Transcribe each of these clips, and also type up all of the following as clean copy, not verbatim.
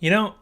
You know,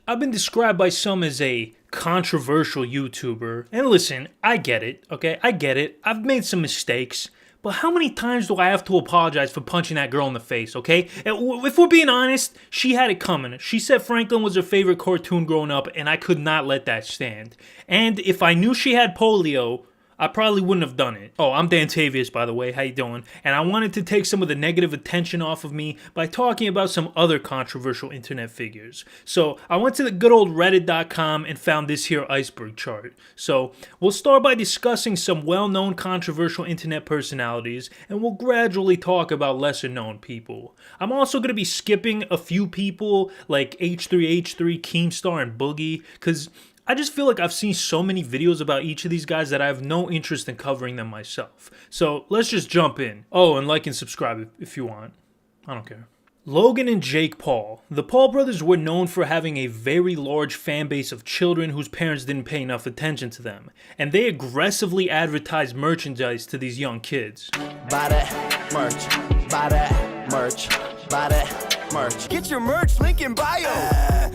I've been described by some as a controversial YouTuber. And listen, I get it, okay? I get it. I've made some mistakes. But how many times do I have to apologize for punching that girl in the face, okay? If we're being honest, she had it coming. She said Franklin was her favorite cartoon growing up, and I could not let that stand. And if I knew she had polio, I probably wouldn't have done it. Oh, I'm Dantavius, by the way. How you doing? And I wanted to take some of the negative attention off of me by talking about some other controversial internet figures. So I went to the good old reddit.com and found this here iceberg chart. So we'll start by discussing some well-known controversial internet personalities, and we'll gradually talk about lesser-known people. I'm also going to be skipping a few people like H3H3, Keemstar, and Boogie, because I just feel like I've seen so many videos about each of these guys that I have no interest in covering them myself. So let's just jump in. Oh, and like and subscribe if you want. I don't care. Logan and Jake Paul. The Paul brothers were known for having a very large fan base of children whose parents didn't pay enough attention to them, and they aggressively advertised merchandise to these young kids. Buy that merch, buy that merch, buy that merch. Get your merch, link in bio.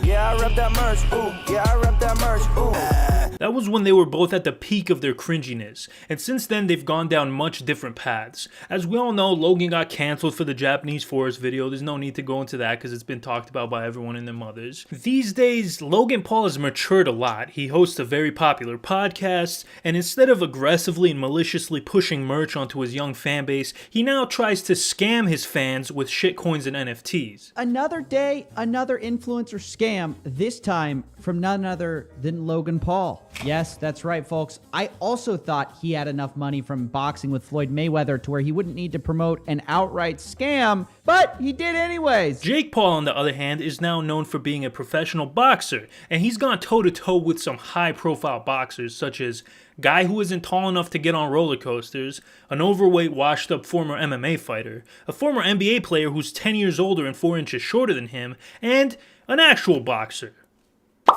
Yeah, I rep that merch, ooh, yeah, I rep that merch, ooh. That was when they were both at the peak of their cringiness, and since then they've gone down much different paths. As we all know, Logan got cancelled for the Japanese forest video. There's no need to go into that because it's been talked about by everyone and their mothers. These days, Logan Paul has matured a lot. He hosts a very popular podcast, and instead of aggressively and maliciously pushing merch onto his young fan base, he now tries to scam his fans with shitcoins and NFTs. Another day, another influencer scam, this time from none other than Logan Paul. Yes, that's right, folks. I also thought he had enough money from boxing with Floyd Mayweather to where he wouldn't need to promote an outright scam, but he did anyways. Jake Paul, on the other hand, is now known for being a professional boxer, and he's gone toe-to-toe with some high-profile boxers, such as guy who isn't tall enough to get on roller coasters, an overweight, washed-up former MMA fighter, a former NBA player who's 10 years older and 4 inches shorter than him, and an actual boxer.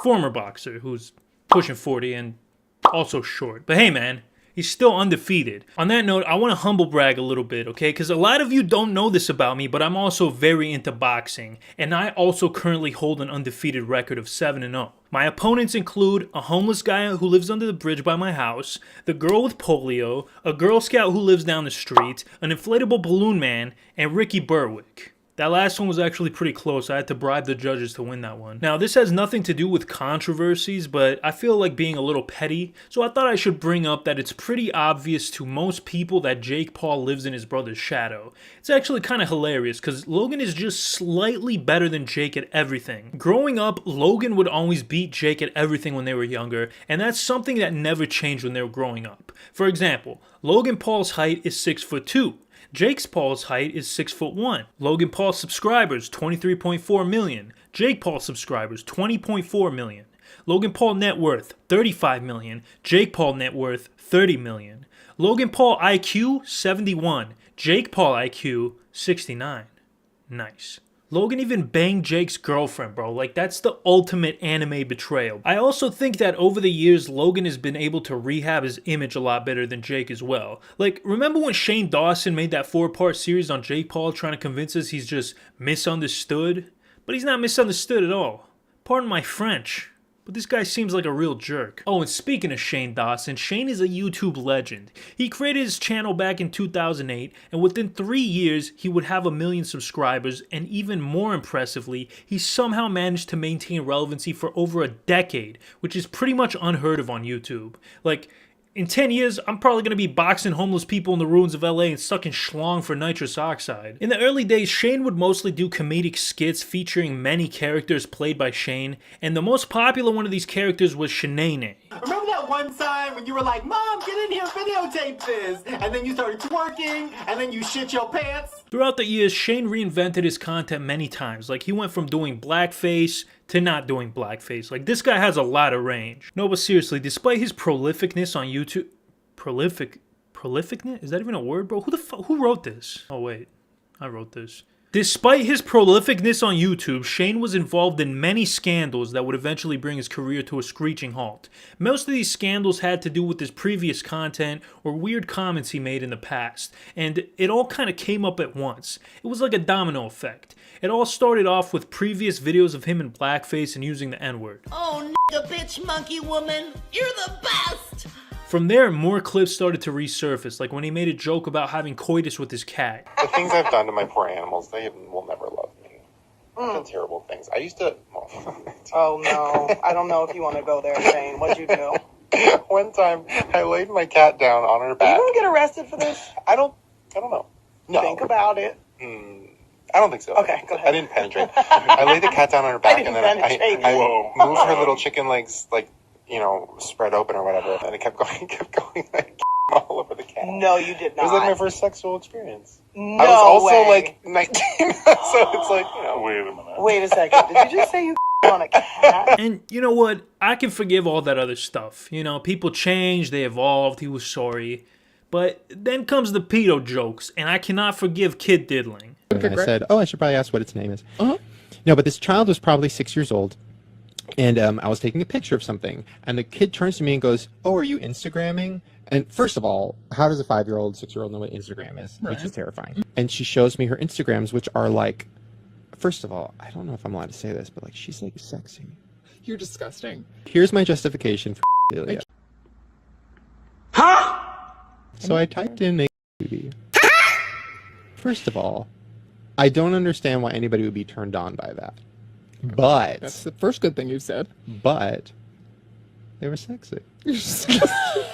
Former boxer who's pushing 40 and also short. But hey man, he's still undefeated. On that note, I want to humble brag a little bit, okay? Because a lot of you don't know this about me, but I'm also very into boxing. And I also currently hold an undefeated record of 7-0. My opponents include a homeless guy who lives under the bridge by my house, the girl with polio, a Girl Scout who lives down the street, an inflatable balloon man, and Ricky Berwick. That last one was actually pretty close. I had to bribe the judges to win that one. Now, this has nothing to do with controversies, but I feel like being a little petty, so I thought I should bring up that it's pretty obvious to most people that Jake Paul lives in his brother's shadow. It's actually kind of hilarious, because Logan is just slightly better than Jake at everything. Growing up, Logan would always beat Jake at everything when they were younger, and that's something that never changed when they were growing up. For example, Logan Paul's height is 6'2". Jake Paul's height is 6'1". Logan Paul's subscribers, 23.4 million. Jake Paul's subscribers, 20.4 million. Logan Paul net worth, 35 million. Jake Paul net worth, 30 million. Logan Paul IQ, 71. Jake Paul IQ, 69. Nice. Logan even banged Jake's girlfriend, bro. Like, that's the ultimate anime betrayal. I also think that over the years, Logan has been able to rehab his image a lot better than Jake as well. Like, remember when Shane Dawson made that 4-part series on Jake Paul trying to convince us he's just misunderstood? But he's not misunderstood at all. Pardon my French. But this guy seems like a real jerk. Oh, and speaking of Shane Dawson, Shane is a YouTube legend. He created his channel back in 2008, and within 3 years, he would have 1 million subscribers, and even more impressively, he somehow managed to maintain relevancy for over a decade, which is pretty much unheard of on YouTube. Like, in 10 years, I'm probably going to be boxing homeless people in the ruins of LA and sucking schlong for nitrous oxide. In the early days, Shane would mostly do comedic skits featuring many characters played by Shane, and the most popular one of these characters was Shanae. Remember that one time when you were like, Mom, get in here, videotape this, and then you started twerking, and then you shit your pants? Throughout the years, Shane reinvented his content many times. Like, he went from doing blackface to not doing blackface. Like, this guy has a lot of range. No, but seriously, despite his prolificness on YouTube... Prolificness? Is that even a word, bro? Who wrote this? Oh, wait. I wrote this. Despite his prolificness on YouTube, Shane was involved in many scandals that would eventually bring his career to a screeching halt. Most of these scandals had to do with his previous content or weird comments he made in the past, and it all kind of came up at once. It was like a domino effect. It all started off with previous videos of him in blackface and using the N-word. Oh, nigga, bitch, monkey woman, you're the best! From there, more clips started to resurface, like when he made a joke about having coitus with his cat. The things I've done to my poor animals, they will never love me. I've done terrible things. I used to... Oh, no. I don't know if you want to go there, Shane. What'd you do? One time, I laid my cat down on her back. Are you going to get arrested for this? I don't know. No. Think about it. I don't think so. Okay, go ahead. I didn't penetrate. I laid the cat down on her back, and then I moved her little chicken legs, like, you know, spread open or whatever, and it kept going, like, all over the cat. No, you did not. It was like my first sexual experience. No I was also, way. like, 19, so it's like, you know. Wait a minute. Wait a second. Did you just say you on a cat? And you know what? I can forgive all that other stuff. You know, people change, they evolved, he was sorry. But then comes the pedo jokes, and I cannot forgive kid diddling. And I said, oh, I should probably ask what its name is. No, but this child was probably 6 years old. And I was taking a picture of something, and the kid turns to me and goes, oh, are you Instagramming? And first of all, how does a 5-year-old, 6-year-old know what Instagram is? Which is terrifying. And she shows me her Instagrams, which are like, first of all, I don't know if I'm allowed to say this, but like, she's like sexy. You're disgusting. Here's my justification for Delia. Huh? So I typed in naked booty. First of all, I don't understand why anybody would be turned on by that. But That's the first good thing you've said. But they were sexy.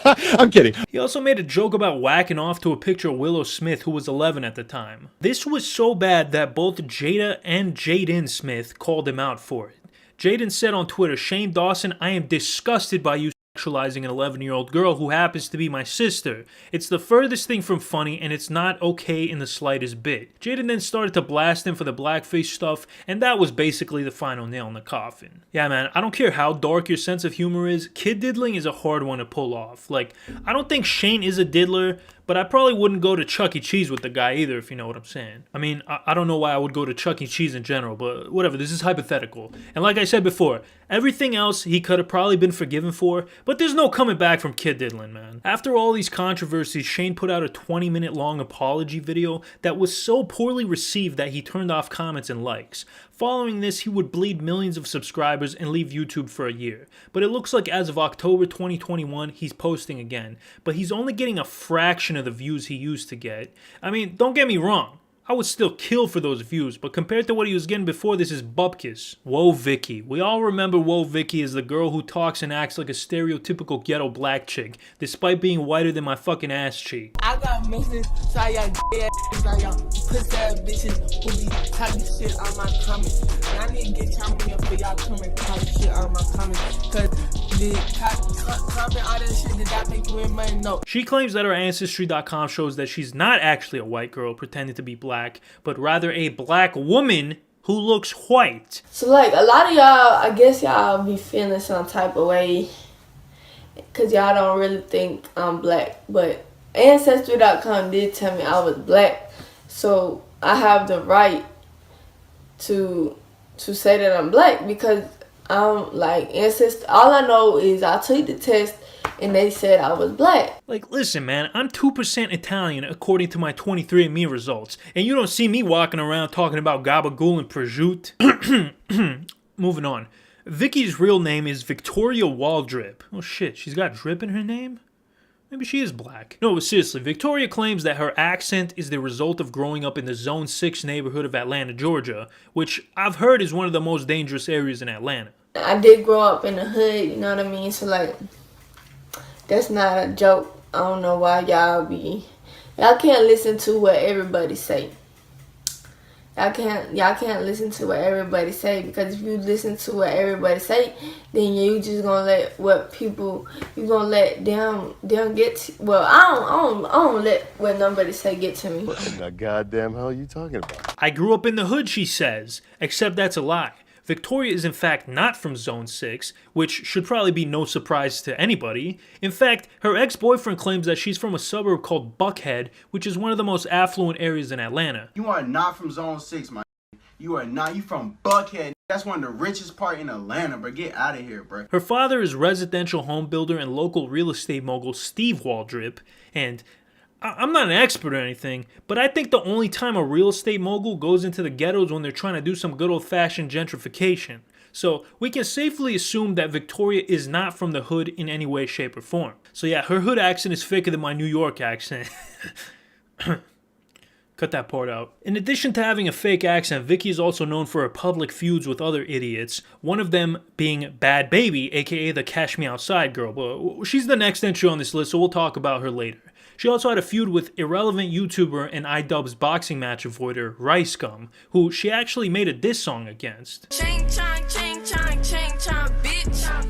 I'm kidding. He also made a joke about whacking off to a picture of Willow Smith, who was 11 at the time. This was so bad that both Jada and Jaden Smith called him out for it. Jaden said on Twitter, Shane Dawson, I am disgusted by you sexualizing an 11-year-old girl who happens to be my sister. It's the furthest thing from funny, and it's not okay in the slightest bit. Jaden then started to blast him for the blackface stuff, and that was basically the final nail in the coffin. Yeah, man, I don't care how dark your sense of humor is, kid diddling is a hard one to pull off. Like, I don't think Shane is a diddler, but I probably wouldn't go to Chuck E. Cheese with the guy either, if you know what I'm saying. I mean, I don't know why I would go to Chuck E. Cheese in general, but whatever, this is hypothetical. And like I said before, everything else he could have probably been forgiven for, but there's no coming back from kid diddling, man. After all these controversies, Shane put out a 20-minute long apology video that was so poorly received that he turned off comments and likes. Following this, he would bleed millions of subscribers and leave YouTube for a year. But it looks like as of October 2021, he's posting again. But he's only getting a fraction of the views he used to get. I mean, don't get me wrong. I would still kill for those views, but compared to what he was getting before, this is bupkis. Whoa Vicky. We all remember Whoa Vicky as the girl who talks and acts like a stereotypical ghetto black chick, despite being whiter than my fucking ass cheek. I got messages, so y'all ass, so y'all pussy ass bitches who be talking shit on my comments. And I need to get y'all money up for y'all coming talking shit on my comments, cause the comment all that shit did that make you win money? No. She claims that her Ancestry.com shows that she's not actually a white girl pretending to be black, but rather a black woman who looks white. So like a lot of y'all, I guess y'all be feeling some type of way because y'all don't really think I'm black, but Ancestry.com did tell me I was black, so I have the right to say that I'm black because I'm like Ancestry. All I know is I took the test and they said I was black. Like, listen, man, I'm 2% Italian according to my 23andMe results, and you don't see me walking around talking about gabagool and prosciutto. Moving on. Vicky's real name is Victoria Waldrip. Oh shit, she's got drip in her name? Maybe she is black. No, but seriously, Victoria claims that her accent is the result of growing up in the Zone 6 neighborhood of Atlanta, Georgia, which I've heard is one of the most dangerous areas in Atlanta. I did grow up in the hood, you know what I mean? So like, that's not a joke. I don't know why y'all can't listen to what everybody say. Y'all can't listen to what everybody say, because if you listen to what everybody say, then you just gonna let you gonna let them get to, well, I don't let what nobody say get to me. What the goddamn hell are you talking about? I grew up in the hood, she says, except that's a lie. Victoria is in fact not from Zone 6, which should probably be no surprise to anybody. In fact, her ex-boyfriend claims that she's from a suburb called Buckhead, which is one of the most affluent areas in Atlanta. You are not from Zone 6, my. You are not. You from Buckhead. That's one of the richest part in Atlanta, bro. Get out of here, bro. Her father is residential home builder and local real estate mogul Steve Waldrip, and I'm not an expert or anything, but I think the only time a real estate mogul goes into the ghettos when they're trying to do some good old-fashioned gentrification. So we can safely assume that Victoria is not from the hood in any way, shape, or form. So yeah, her hood accent is thicker than my New York accent. Cut that part out. In addition to having a fake accent, Vicky is also known for her public feuds with other idiots, one of them being Bad Baby, aka the Cash Me Outside girl. But she's the next entry on this list, so we'll talk about her later. She also had a feud with irrelevant YouTuber and iDubbbz boxing match avoider Rice Gum, who she actually made a diss song against. Ching chong, bitch.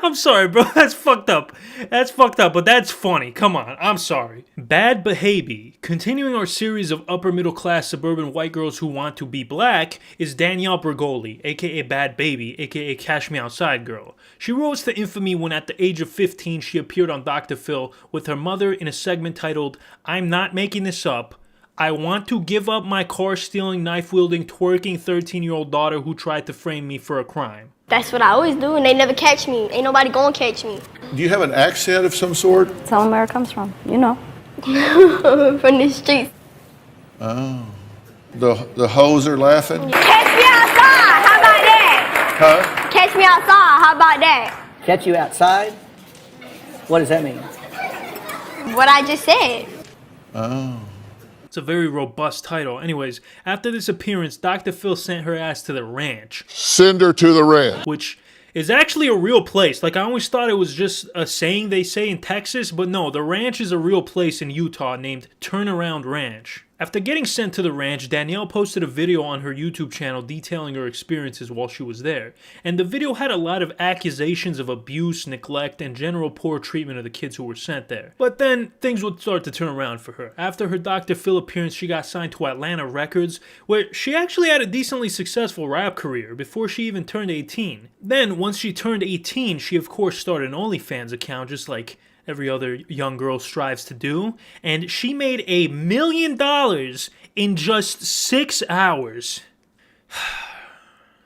I'm sorry, bro. That's fucked up. That's fucked up, but that's funny. Come on. I'm sorry. Bad Behavior. Continuing our series of upper middle class suburban white girls who want to be black is Danielle Bergoli, aka Bad Baby, aka Cash Me Outside girl. She rose to infamy when at the age of 15 she appeared on Dr. Phil with her mother in a segment titled, "I'm Not Making This Up. I want to give up my car-stealing, knife-wielding, twerking 13-year-old daughter who tried to frame me for a crime." That's what I always do, and they never catch me. Ain't nobody gonna catch me. Do you have an accent of some sort? Tell them where it comes from, you know. From the streets. Oh. The hoes are laughing? Catch me outside, how about that? Huh? Catch me outside, how about that? Catch you outside? What does that mean? What I just said. Oh. It's a very robust title. Anyways, after this appearance, Dr. Phil sent her ass to the ranch. Send her to the ranch. Which is actually a real place. Like, I always thought it was just a saying they say in Texas, but no, the ranch is a real place in Utah named Turnaround Ranch. After getting sent to the ranch, Danielle posted a video on her YouTube channel detailing her experiences while she was there. And the video had a lot of accusations of abuse, neglect, and general poor treatment of the kids who were sent there. But then, things would start to turn around for her. After her Dr. Phil appearance, she got signed to Atlanta Records, where she actually had a decently successful rap career before she even turned 18. Then, once she turned 18, she of course started an OnlyFans account, just like every other young girl strives to do, and she made $1 million in just 6 hours.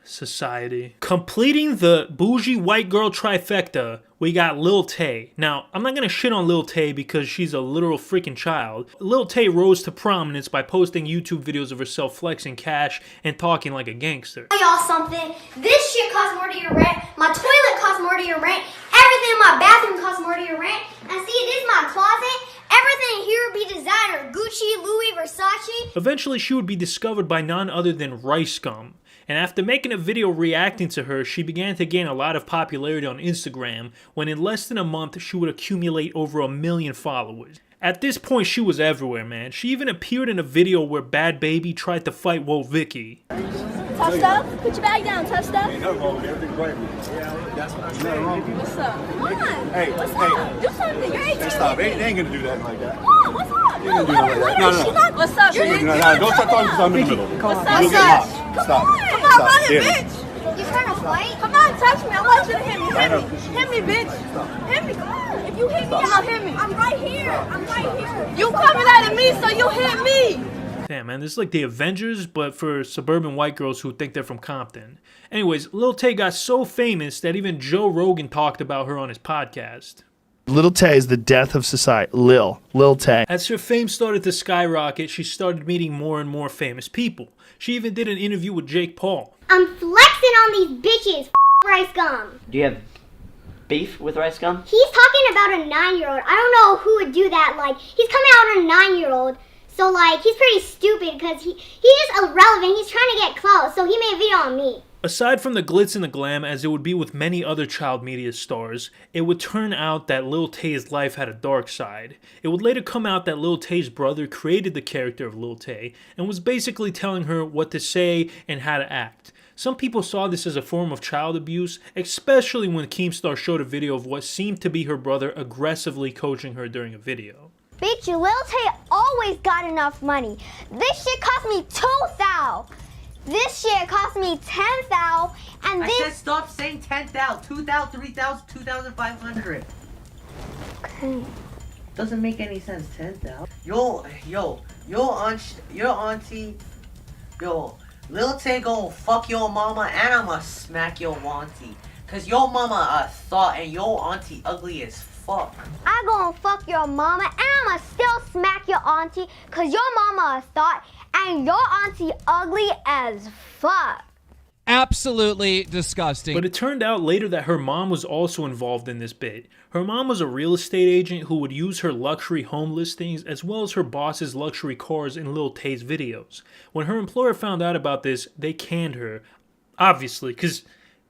Society. Completing the bougie white girl trifecta, we got Lil Tay. Now, I'm not gonna shit on Lil Tay because she's a literal freaking child. Lil Tay rose to prominence by posting YouTube videos of herself flexing cash and talking like a gangster. Y'all something. This shit costs more to your rent. My toilet costs more to your rent. Everything in my bathroom costs more to your rent. And see, this is my closet. Everything here would be designer. Gucci, Louis, Versace. Eventually, she would be discovered by none other than Rice Gum. And after making a video reacting to her, she began to gain a lot of popularity on Instagram, when in less than a month, she would accumulate over 1 million followers. At this point, she was everywhere, man. She even appeared in a video where Bad Baby tried to fight Woe Vicky. Tough stuff? Put your bag down, tough stuff. Ain't nothing wrong with everything right. Yeah, that's what I'm saying. What's up? Come on. Hey, what's hey. up? Do something. You're 18. Stop. They ain't gonna do that like that. Come on, what's up? You ain't gonna do nothing like that. No. What's up? You're don't start talking to something in the middle. What's up? You'll get lost. Stop. Come on, run it, Yeah. bitch. You trying to fight? Come on, touch me. I want you to hit me. Hit me, bitch. Hit me. Come on. If you hit me, I'll hit me. I'm right here. I'm right here. You coming at me, so you hit me. Damn, man, this is like the Avengers, but for suburban white girls who think they're from Compton. Anyways, Lil Tay got so famous that even Joe Rogan talked about her on his podcast. Lil Tay is the death of society. Lil Tay. As her fame started to skyrocket, she started meeting more and more famous people. She even did an interview with Jake Paul. I'm flexing on these bitches. Rice Gum. Do you have beef with Rice Gum? He's talking about a 9-year-old. I don't know who would do that. Like, he's coming out on a 9-year-old. So, like, he's pretty stupid because he's just irrelevant. He's trying to get close. So he made a video on me. Aside from the glitz and the glam, as it would be with many other child media stars, it would turn out that Lil Tay's life had a dark side. It would later come out that Lil Tay's brother created the character of Lil Tay and was basically telling her what to say and how to act. Some people saw this as a form of child abuse, especially when Keemstar showed a video of what seemed to be her brother aggressively coaching her during a video. Bitch, Lil Tay always got enough money. This shit cost me $2,000. This shit cost me 10,000, and I this. said stop saying 10,000, 2,000, 3,000, 2,500. Okay. Doesn't make any sense. 10,000. Your auntie, Lil Tay gonna fuck your mama, and I'ma smack your auntie. Cause your mama a thought, and your auntie ugly as fuck. I gonna fuck your mama, and I'ma still smack your auntie, cause your mama a thought, and your auntie ugly as fuck. Absolutely disgusting. But it turned out later that her mom was also involved in this bit. Her mom was a real estate agent who would use her luxury home listings as well as her boss's luxury cars in Lil Tay's videos. When her employer found out about this, they canned her. Obviously, because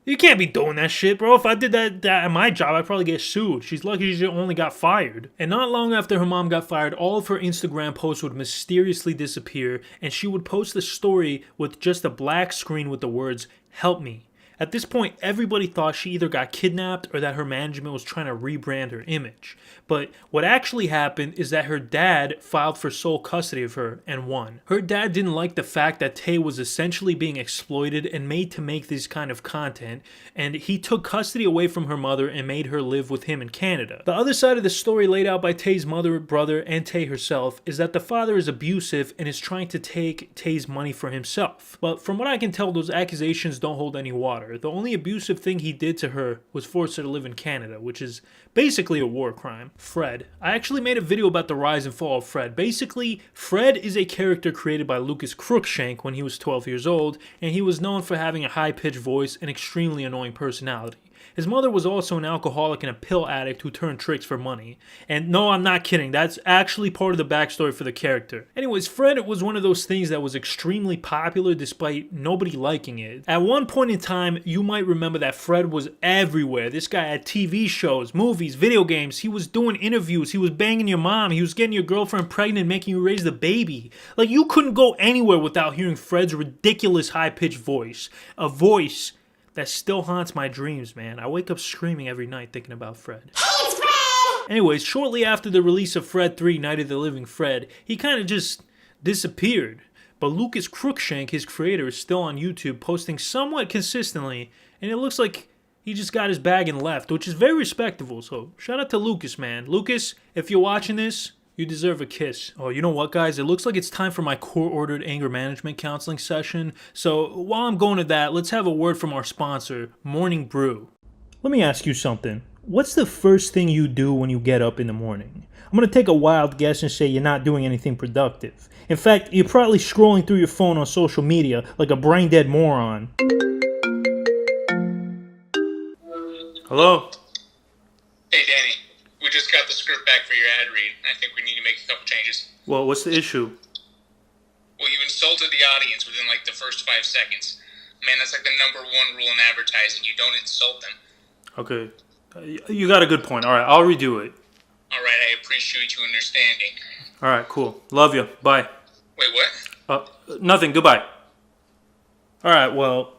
you can't be doing that shit, bro. If I did that at my job, I'd probably get sued. She's lucky she only got fired. And not long after her mom got fired, all of her Instagram posts would mysteriously disappear, and she would post a story with just a black screen with the words, "Help me." At this point, everybody thought she either got kidnapped or that her management was trying to rebrand her image. But what actually happened is that her dad filed for sole custody of her and won. Her dad didn't like the fact that Tay was essentially being exploited and made to make this kind of content, and he took custody away from her mother and made her live with him in Canada. The other side of the story laid out by Tay's mother, brother, and Tay herself is that the father is abusive and is trying to take Tay's money for himself. But from what I can tell, those accusations don't hold any water. The only abusive thing he did to her was force her to live in Canada, which is basically a war crime. Fred. I actually made a video about the rise and fall of Fred. Basically, Fred is a character created by Lucas Cruikshank when he was 12 years old, and he was known for having a high-pitched voice and extremely annoying personality. His mother was also an alcoholic and a pill addict who turned tricks for money. And no, I'm not kidding. That's actually part of the backstory for the character. Anyways, Fred was one of those things that was extremely popular despite nobody liking it. At one point in time, you might remember that Fred was everywhere. This guy had TV shows, movies, video games. He was doing interviews. He was banging your mom. He was getting your girlfriend pregnant, making you raise the baby. Like, you couldn't go anywhere without hearing Fred's ridiculous high-pitched voice. A voice that still haunts my dreams, man. I wake up screaming every night thinking about Fred. Anyways, shortly after the release of Fred 3, Night of the Living Fred, he kind of just disappeared. But Lucas Cruikshank, his creator, is still on YouTube posting somewhat consistently, and it looks like he just got his bag and left, which is very respectable. So shout out to Lucas, man. Lucas, if you're watching this, you deserve a kiss. Oh, you know what, guys? It looks like it's time for my court-ordered anger management counseling session. So while I'm going to that, let's have a word from our sponsor, Morning Brew. Let me ask you something. What's the first thing you do when you get up in the morning? I'm going to take a wild guess and say you're not doing anything productive. In fact, you're probably scrolling through your phone on social media like a brain-dead moron. Hello? Hey, Danny. We just got the script back for your ad read, and I think we need to make a couple changes. Well, what's the issue? Well, you insulted the audience within like the first 5 seconds. Man, that's like the #1 rule in advertising. You don't insult them. Okay. You got a good point. All right, I'll redo it. All right, I appreciate you understanding. All right, cool. Love you. Bye. Wait, what? Nothing. Goodbye. All right, well,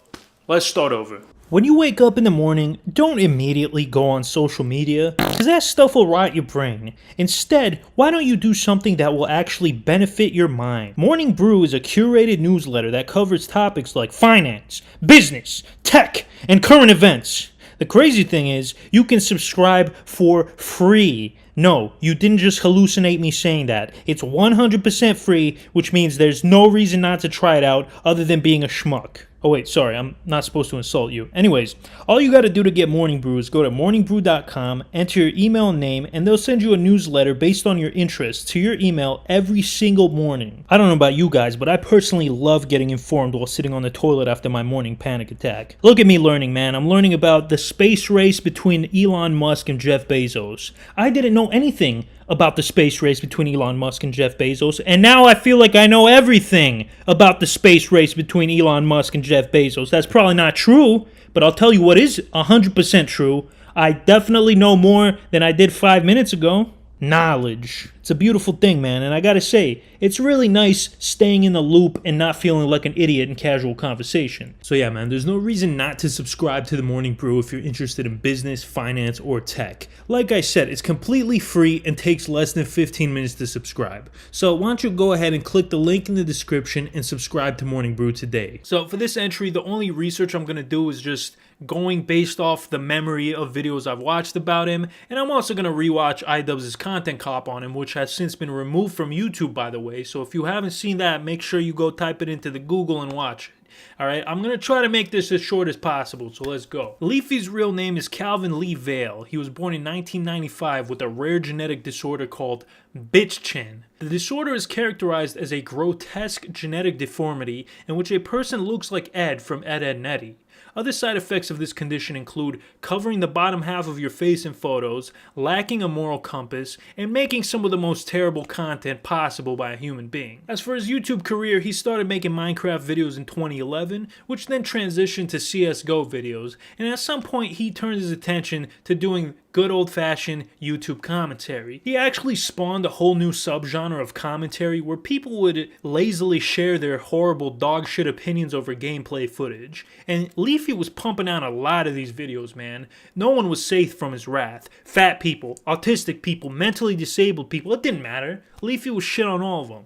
let's start over. When you wake up in the morning, don't immediately go on social media, because that stuff will rot your brain. Instead, why don't you do something that will actually benefit your mind? Morning Brew is a curated newsletter that covers topics like finance, business, tech, and current events. The crazy thing is, you can subscribe for free. No, you didn't just hallucinate me saying that. It's 100% free, which means there's no reason not to try it out other than being a schmuck. Oh wait, sorry, I'm not supposed to insult you. Anyways, all you gotta do to get Morning Brew is go to morningbrew.com, enter your email and name, and they'll send you a newsletter based on your interests to your email every single morning. I don't know about you guys, but I personally love getting informed while sitting on the toilet after my morning panic attack. Look at me learning, man. I'm learning about the space race between Elon Musk and Jeff Bezos. I didn't know anything about the space race between Elon Musk and Jeff Bezos, and now I feel like I know everything about the space race between Elon Musk and Jeff Bezos. That's probably not true, but I'll tell you what is 100% true. I definitely know more than I did 5 minutes ago. Knowledge. It's It's a beautiful thing, man, and I gotta say, it's really nice staying in the loop and not feeling like an idiot in casual conversation. So yeah, man, there's no reason not to subscribe to The Morning Brew if you're interested in business, finance, or tech. Like I said, it's completely free and takes less than 15 minutes to subscribe. So why don't you go ahead and click the link in the description and subscribe to Morning Brew today. So for this entry, the only research I'm gonna do is just going based off the memory of videos I've watched about him, and I'm also going to rewatch iDubbbz's content cop on him, which has since been removed from YouTube, by the way, so if you haven't seen that, make sure you go type it into the Google and watch it. Alright, I'm going to try to make this as short as possible, so let's go. Leafy's real name is Calvin Lee Vale. He was born in 1995 with a rare genetic disorder called bitch chin. The disorder is characterized as a grotesque genetic deformity in which a person looks like Ed from Ed, Edd n Eddy. Other side effects of this condition include covering the bottom half of your face in photos, lacking a moral compass, and making some of the most terrible content possible by a human being. As for his YouTube career, he started making Minecraft videos in 2011, which then transitioned to CSGO videos, and at some point he turned his attention to doing good old-fashioned YouTube commentary. He actually spawned a whole new subgenre of commentary where people would lazily share their horrible dogshit opinions over gameplay footage. And Leafy was pumping out a lot of these videos, man. No one was safe from his wrath. Fat people, autistic people, mentally disabled people, it didn't matter. Leafy was shit on all of them.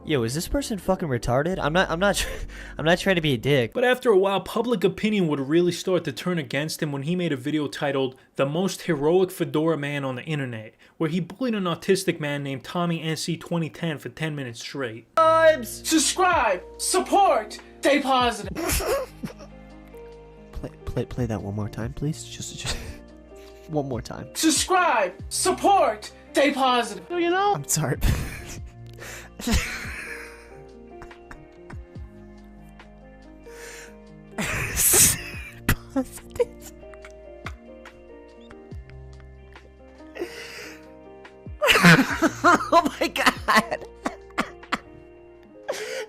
Yo, is this person fucking retarded? I'm not trying to be a dick. But after a while, public opinion would really start to turn against him when he made a video titled "The Most Heroic Fedora Man on the Internet," where he bullied an autistic man named Tommy NC 2010 for 10 minutes straight. Subscribe, support, stay positive. Play that one more time, please. Just one more time. Subscribe, support, stay positive. You know? I'm sorry. Oh my god.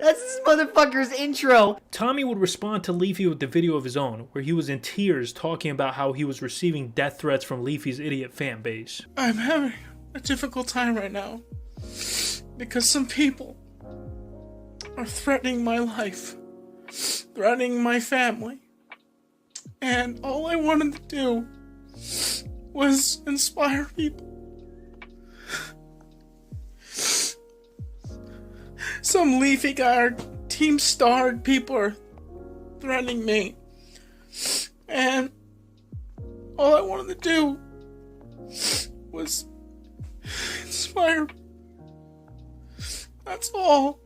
That's this motherfucker's intro. Tommy would respond to Leafy with the video of his own, where he was in tears talking about how he was receiving death threats from Leafy's idiot fan base. I'm having a difficult time right now because some people are threatening my life, threatening my family, and all I wanted to do was inspire people. Some Leafy guy or Team Starred people are threatening me, and all I wanted to do was inspire. That's all.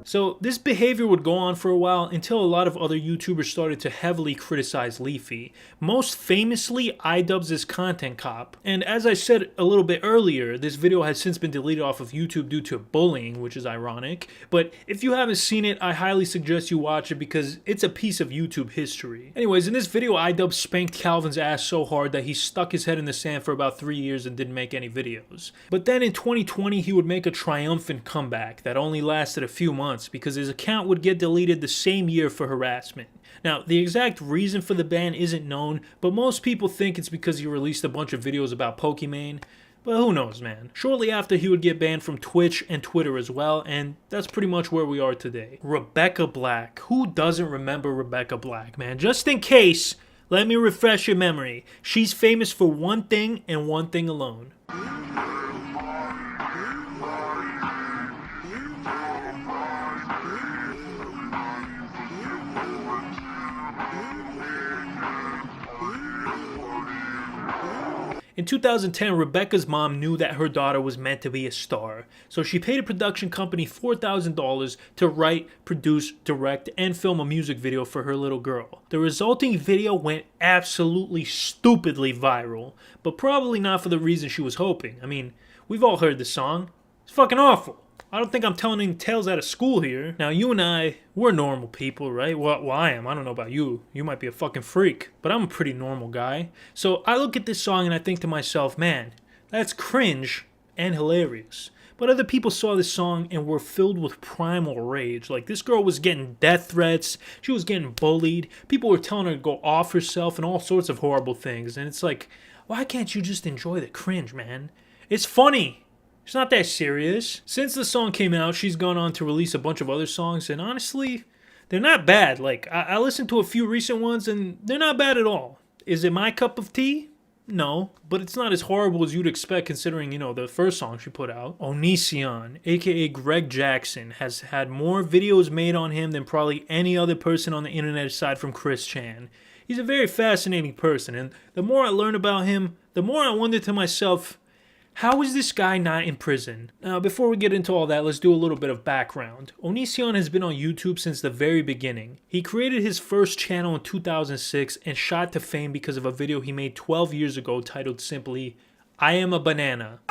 So this behavior would go on for a while until a lot of other YouTubers started to heavily criticize Leafy. Most famously, iDubbbz's content cop. And as I said a little bit earlier, this video has since been deleted off of YouTube due to bullying, which is ironic. But if you haven't seen it, I highly suggest you watch it because it's a piece of YouTube history. Anyways, in this video, iDubbbz spanked Calvin's ass so hard that he stuck his head in the sand for about 3 years and didn't make any videos. But then in 2020, he would make a triumphant comeback that only lasted a few months because his account would get deleted the same year for harassment. Now, the exact reason for the ban isn't known, but most people think it's because he released a bunch of videos about Pokimane. But who knows, man. Shortly after, he would get banned from Twitch and Twitter as well, and that's pretty much where we are today. Rebecca Black. Who doesn't remember Rebecca Black, man? Just in case, let me refresh your memory. She's famous for one thing and one thing alone. In 2010, Rebecca's mom knew that her daughter was meant to be a star, so she paid a production company $4,000 to write, produce, direct, and film a music video for her little girl. The resulting video went absolutely stupidly viral, but probably not for the reason she was hoping. I mean, we've all heard the song. It's fucking awful. I don't think I'm telling any tales out of school here. Now, you and I, we're normal people, right? Well, I am. I don't know about you. You might be a fucking freak, but I'm a pretty normal guy. So I look at this song and I think to myself, man, that's cringe and hilarious. But other people saw this song and were filled with primal rage. Like, this girl was getting death threats. She was getting bullied. People were telling her to go off herself and all sorts of horrible things. And it's like, Why can't you just enjoy the cringe, man? It's funny. It's not that serious. Since the song came out, she's gone on to release a bunch of other songs, and honestly, they're not bad. Like, I listened to a few recent ones, and they're not bad at all. Is it my cup of tea? No, but it's not as horrible as you'd expect considering, you know, the first song she put out. Onision, aka Greg Jackson, has had more videos made on him than probably any other person on the internet aside from Chris Chan. He's a very fascinating person, and the more I learn about him, the more I wonder to myself, how is this guy not in prison? Now, before we get into all that, let's do a little bit of background. Onision has been on YouTube since the very beginning. He created his first channel in 2006 and shot to fame because of a video he made 12 years ago titled simply, I Am a Banana.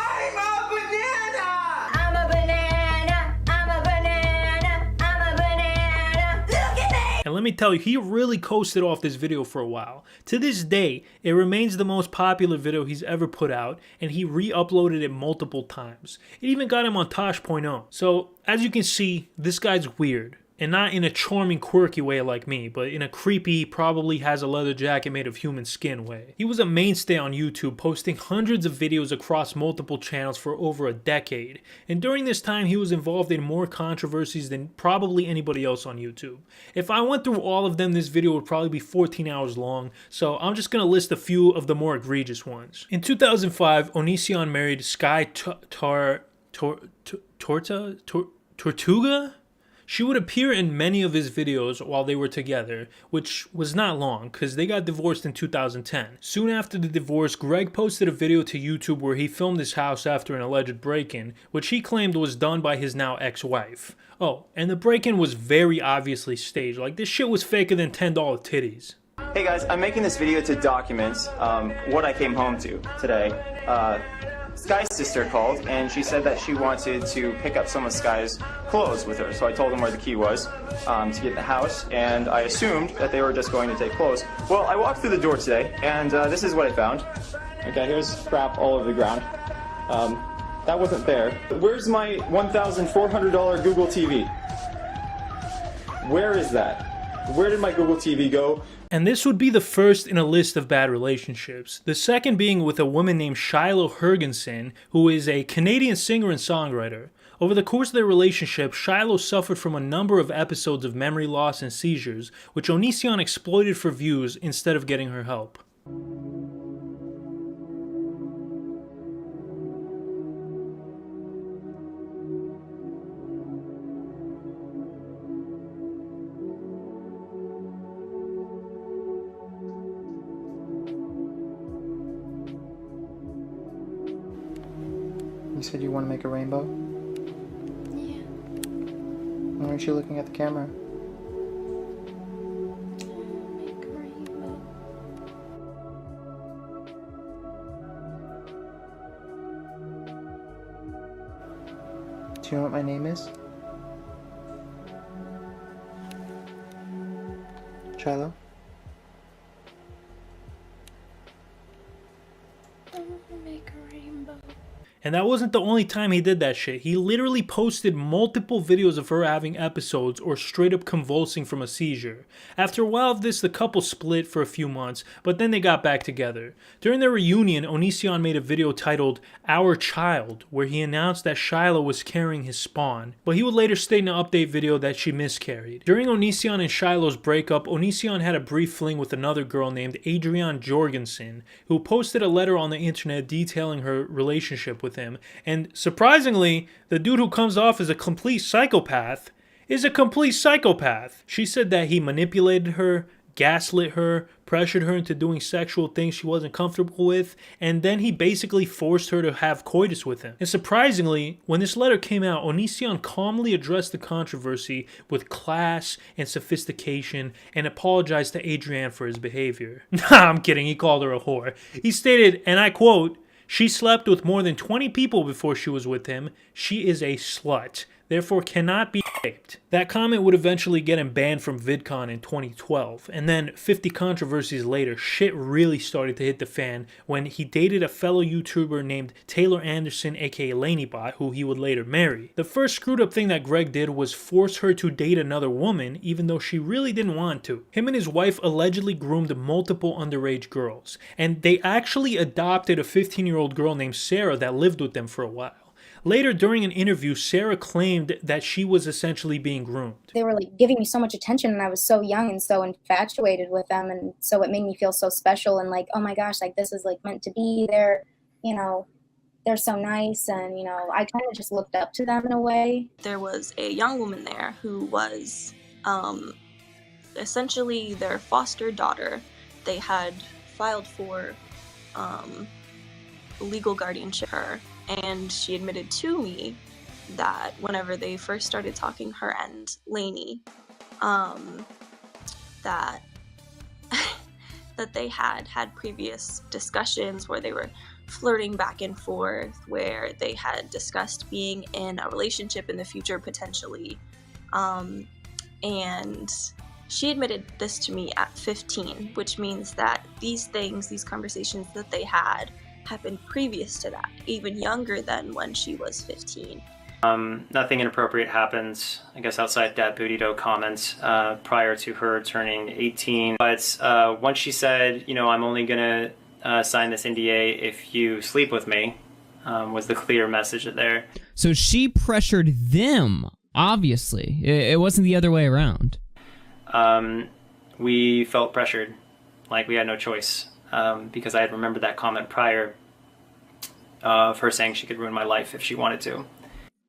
And let me tell you, he really coasted off this video for a while. To this day, it remains the most popular video he's ever put out, and he re-uploaded it multiple times. It even got him on Tosh.0. So, as you can see, this guy's weird. And not in a charming, quirky way like me, but in a creepy, probably has a leather jacket made of human skin way. He was a mainstay on YouTube, posting hundreds of videos across multiple channels for over a decade. And during this time, he was involved in more controversies than probably anybody else on YouTube. If I went through all of them, this video would probably be 14 hours long, so I'm just gonna list a few of the more egregious ones. In 2005, Onision married Sky Tortuga? She would appear in many of his videos while they were together, which was not long, because they got divorced in 2010. Soon after the divorce, Greg posted a video to YouTube where he filmed his house after an alleged break-in, which he claimed was done by his now ex-wife. Oh, and the break-in was very obviously staged, like this shit was faker than $10 titties. Hey guys, I'm making this video to document what I came home to today. Sky's sister called and she said that she wanted to pick up some of Sky's clothes with her. So I told them where the key was to get in the house, and I assumed that they were just going to take clothes. Well, I walked through the door today and this is what I found. Okay, here's crap all over the ground. That wasn't there. Where's my $1,400 Google TV? Where is that? Where did my Google TV go? And this would be the first in a list of bad relationships. The second being with a woman named Shiloh Hergensen, who is a Canadian singer and songwriter. Over the course of their relationship, Shiloh suffered from a number of episodes of memory loss and seizures, which Onision exploited for views instead of getting her help. You said you want to make a rainbow? Yeah. Why aren't you looking at the camera? Make a rainbow. Do you know what my name is? Shiloh? Make a rainbow. And that wasn't the only time he did that shit. He literally posted multiple videos of her having episodes or straight up convulsing from a seizure. After a while of this, the couple split for a few months, but then they got back together. During their reunion, Onision made a video titled Our Child, where he announced that Shiloh was carrying his spawn, but he would later state in an update video that she miscarried. During Onision and Shiloh's breakup, Onision had a brief fling with another girl named Adrienne Jorgensen, who posted a letter on the internet detailing her relationship with him, and surprisingly, the dude who comes off as a complete psychopath is a complete psychopath. She said that he manipulated her, gaslit her, pressured her into doing sexual things she wasn't comfortable with, and then he basically forced her to have coitus with him. And surprisingly, when this letter came out, Onision calmly addressed the controversy with class and sophistication and apologized to Adrienne for his behavior. Nah, I'm kidding, he called her a whore. He stated, and I quote, "She slept with more than 20 people before she was with him. She is a slut. therefore cannot be raped. That comment would eventually get him banned from VidCon in 2012, and then 50 controversies later, shit really started to hit the fan when he dated a fellow YouTuber named Taylor Anderson, aka LaneyBot, who he would later marry. The first screwed up thing that Greg did was force her to date another woman, even though she really didn't want to. Him and his wife allegedly groomed multiple underage girls, and they actually adopted a 15-year-old girl named Sarah that lived with them for a while. Later, during an interview, Sarah claimed that she was essentially being groomed. They were like giving me so much attention, and I was so young and so infatuated with them, and so it made me feel so special and like, oh my gosh, like this is like meant to be. They're, you know, they're so nice, and you know, I kind of just looked up to them in a way. There was a young woman there who was essentially their foster daughter. They had filed for legal guardianship of her. And she admitted to me that whenever they first started talking, her and Lainey, that they had previous discussions where they were flirting back and forth, where they had discussed being in a relationship in the future potentially. And she admitted this to me at 15, which means that these conversations that they had happened previous to that, even younger than when she was 15. Nothing inappropriate happens, I guess, outside Dad Booty Doe comments prior to her turning 18. But once she said, you know, I'm only going to sign this NDA if you sleep with me, was the clear message there. So she pressured them, obviously. It wasn't the other way around. We felt pressured, like we had no choice. Because I had remembered that comment prior of her saying she could ruin my life if she wanted to.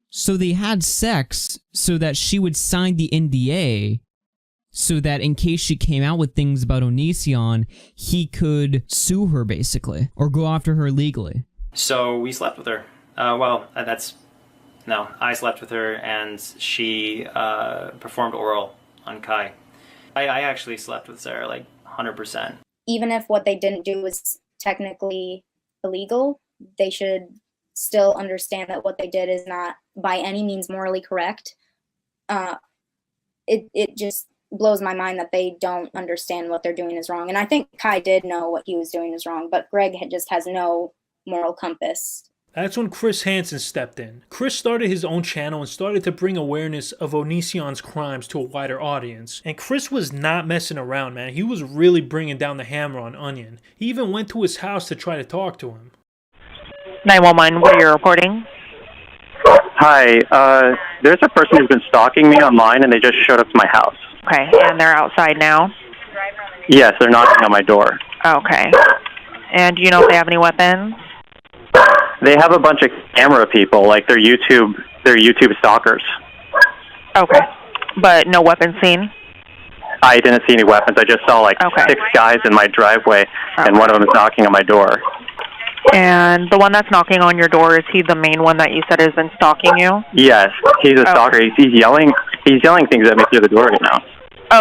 So they had sex so that she would sign the NDA so that in case she came out with things about Onision, he could sue her basically, or go after her legally. So we slept with her. I slept with her and she performed oral on Kai. I actually slept with Sarah, like 100%. Even if what they didn't do was technically illegal, they should still understand that what they did is not by any means morally correct. It just blows my mind that they don't understand what they're doing is wrong. And I think Kai did know what he was doing is wrong, but Greg just has no moral compass. That's when Chris Hansen stepped in. Chris started his own channel and started to bring awareness of Onision's crimes to a wider audience. And Chris was not messing around, man. He was really bringing down the hammer on Onion. He even went to his house to try to talk to him. 911, what are you reporting? Hi, there's a person who's been stalking me online and they just showed up to my house. Okay, and they're outside now? Yes, they're knocking on my door. Okay. And do you know if they have any weapons? They have a bunch of camera people, like they're YouTube stalkers. Okay. But no weapons seen? I didn't see any weapons. I just saw like 6 guys in my driveway, and one of them is knocking on my door. And the one that's knocking on your door, is he the main one that you said has been stalking you? Yes, he's a stalker. He's yelling things at me through the door right now.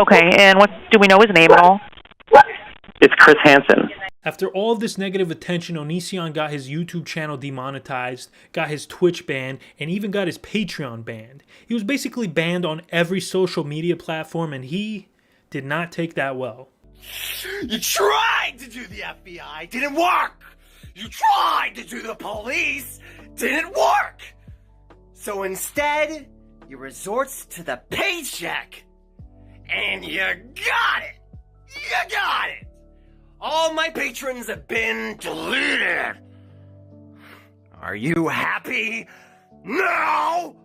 Okay, and do we know his name at all? It's Chris Hansen. After all of this negative attention, Onision got his YouTube channel demonetized, got his Twitch banned, and even got his Patreon banned. He was basically banned on every social media platform, and he did not take that well. You tried to do the FBI, didn't work! You tried to do the police, didn't work! So instead, you resort to the paycheck. And you got it! You got it! All my patrons have been deleted. Are you happy? No!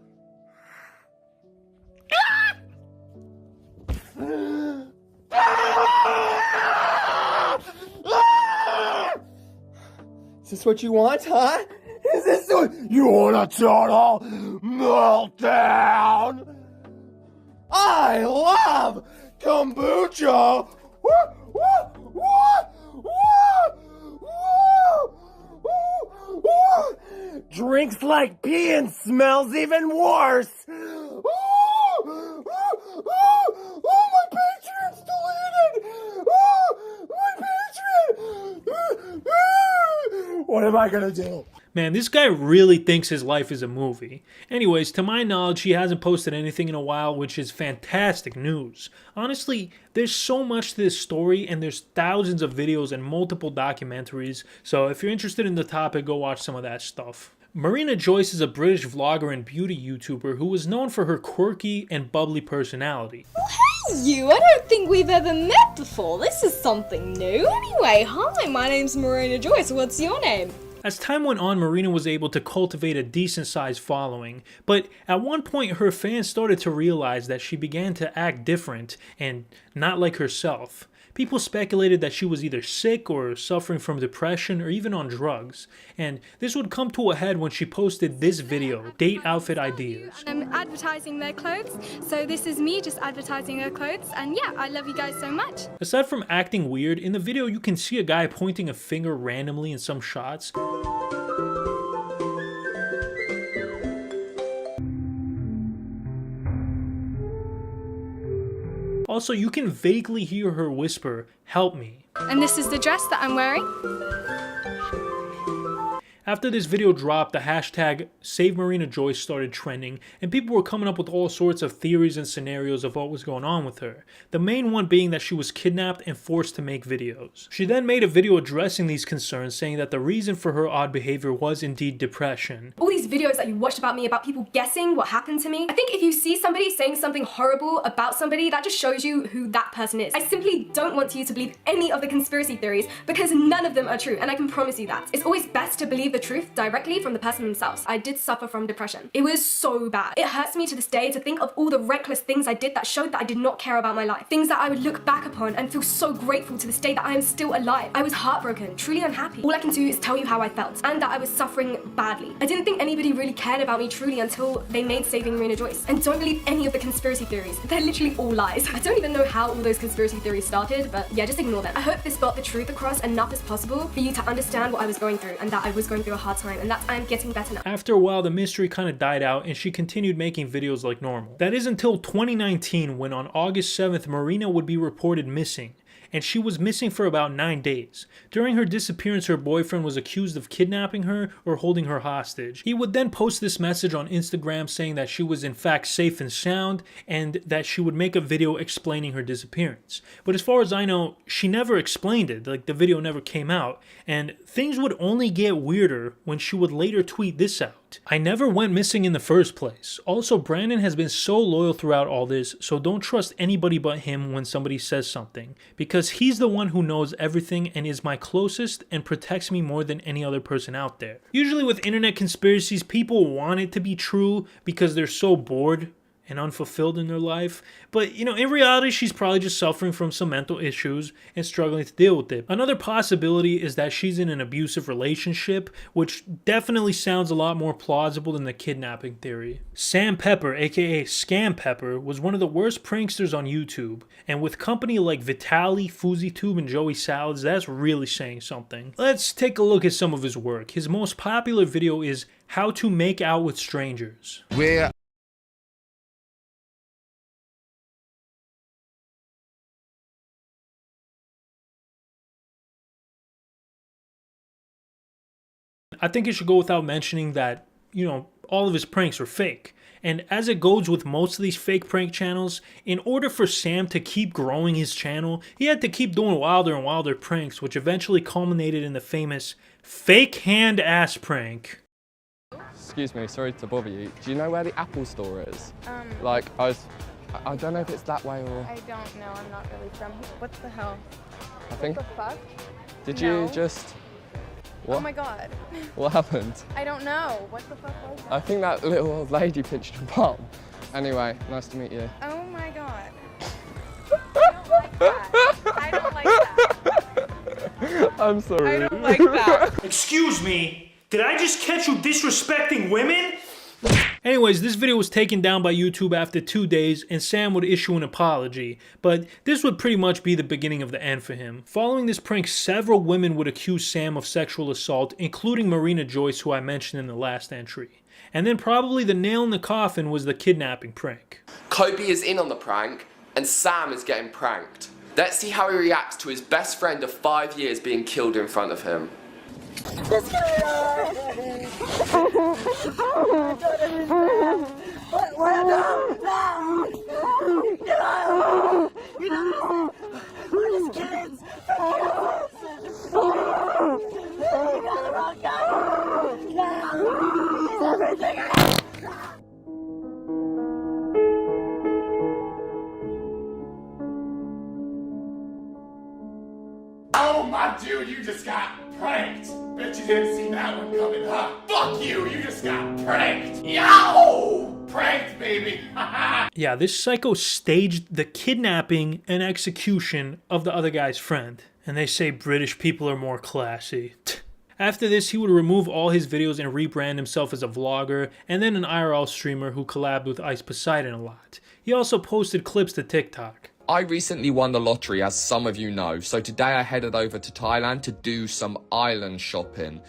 Is this what you want, huh? Is this what you want a total meltdown? I love kombucha! Drinks like peeing smells even worse. My Patreon's deleted. My Patreon. What am I gonna do? Man, this guy really thinks his life is a movie. Anyways, to my knowledge, he hasn't posted anything in a while, which is fantastic news. Honestly, there's so much to this story, and there's thousands of videos and multiple documentaries, so if you're interested in the topic, go watch some of that stuff. Marina Joyce is a British vlogger and beauty YouTuber who is known for her quirky and bubbly personality. You, I don't think we've ever met before. This is something new. Anyway, hi, my name's Marina Joyce. What's your name? As time went on, Marina was able to cultivate a decent-sized following, but at one point her fans started to realize that she began to act different and not like herself. People speculated that she was either sick or suffering from depression or even on drugs, and this would come to a head when she posted this video, Date Outfit Ideas. I'm advertising their clothes, so this is me just advertising their clothes, and yeah, I love you guys so much. Aside from acting weird, in the video you can see a guy pointing a finger randomly in some shots. Also, you can vaguely hear her whisper, "Help me." And this is the dress that I'm wearing. After this video dropped, the hashtag #SaveMarinaJoyce started trending, and people were coming up with all sorts of theories and scenarios of what was going on with her. The main one being that she was kidnapped and forced to make videos. She then made a video addressing these concerns, saying that the reason for her odd behavior was indeed depression. All these videos that you watched about me, about people guessing what happened to me, I think if you see somebody saying something horrible about somebody, that just shows you who that person is. I simply don't want you to believe any of the conspiracy theories because none of them are true, and I can promise you that. It's always best to believe the truth directly from the person themselves. I did suffer from depression. It was so bad. It hurts me to this day to think of all the reckless things I did that showed that I did not care about my life. Things that I would look back upon and feel so grateful to this day that I am still alive. I was heartbroken, truly unhappy. All I can do is tell you how I felt and that I was suffering badly. I didn't think anybody really cared about me truly until they made Saving Marina Joyce. And don't believe any of the conspiracy theories. They're literally all lies. I don't even know how all those conspiracy theories started, but yeah, just ignore them. I hope this got the truth across enough as possible for you to understand what I was going through and that I was going through a hard time and that I'm getting better now. After a while, the mystery kind of died out and she continued making videos like normal. That is until 2019, when on August 7th, Marina would be reported missing. And she was missing for about 9 days. During her disappearance, her boyfriend was accused of kidnapping her or holding her hostage. He would then post this message on Instagram saying that she was in fact safe and sound and that she would make a video explaining her disappearance. But as far as I know, she never explained it, like the video never came out, and things would only get weirder when she would later tweet this out. "I never went missing in the first place. Also, Brandon has been so loyal throughout all this, so don't trust anybody but him when somebody says something, because he's the one who knows everything and is my closest and protects me more than any other person out there." Usually with internet conspiracies, people want it to be true because they're so bored and unfulfilled in their life, but you know, in reality she's probably just suffering from some mental issues and struggling to deal with it. Another possibility is that she's in an abusive relationship, which definitely sounds a lot more plausible than the kidnapping theory. Sam Pepper, aka Scam Pepper, was one of the worst pranksters on YouTube, and with company like Vitaly, FuzzyTube, and Joey Salads, that's really saying something. Let's take a look at some of his work. His most popular video is How to Make Out with Strangers. I think it should go without mentioning that, you know, all of his pranks are fake. And as it goes with most of these fake prank channels, in order for Sam to keep growing his channel, he had to keep doing wilder and wilder pranks, which eventually culminated in the famous fake hand ass prank. Excuse me, sorry to bother you. Do you know where the Apple store is? I don't know if it's that way or... I don't know, I'm not really from here. What the hell? I think... What the fuck? Did No. you just... What? Oh my god. What happened? I don't know. What the fuck was that? I think that little old lady pinched your bum. Anyway, nice to meet you. Oh my god. I don't like that. I'm sorry. I don't like that. Excuse me, did I just catch you disrespecting women? Anyways, this video was taken down by YouTube after 2 days and Sam would issue an apology, but this would pretty much be the beginning of the end for him. Following this prank, several women would accuse Sam of sexual assault, including Marina Joyce, who I mentioned in the last entry. And then probably the nail in the coffin was the kidnapping prank. Kobe is in on the prank and Sam is getting pranked. Let's see how he reacts to his best friend of 5 years being killed in front of him. Let's go. Oh my dude, you just got pranked. Bet you didn't see that one coming, huh? Fuck you, you just got pranked. Yo! Pranked, baby. Yeah, this psycho staged the kidnapping and execution of the other guy's friend. And they say British people are more classy. After this, he would remove all his videos and rebrand himself as a vlogger and then an IRL streamer who collabed with Ice Poseidon a lot. He also posted clips to TikTok. I recently won the lottery, as some of you know, so today I headed over to Thailand to do some island shopping.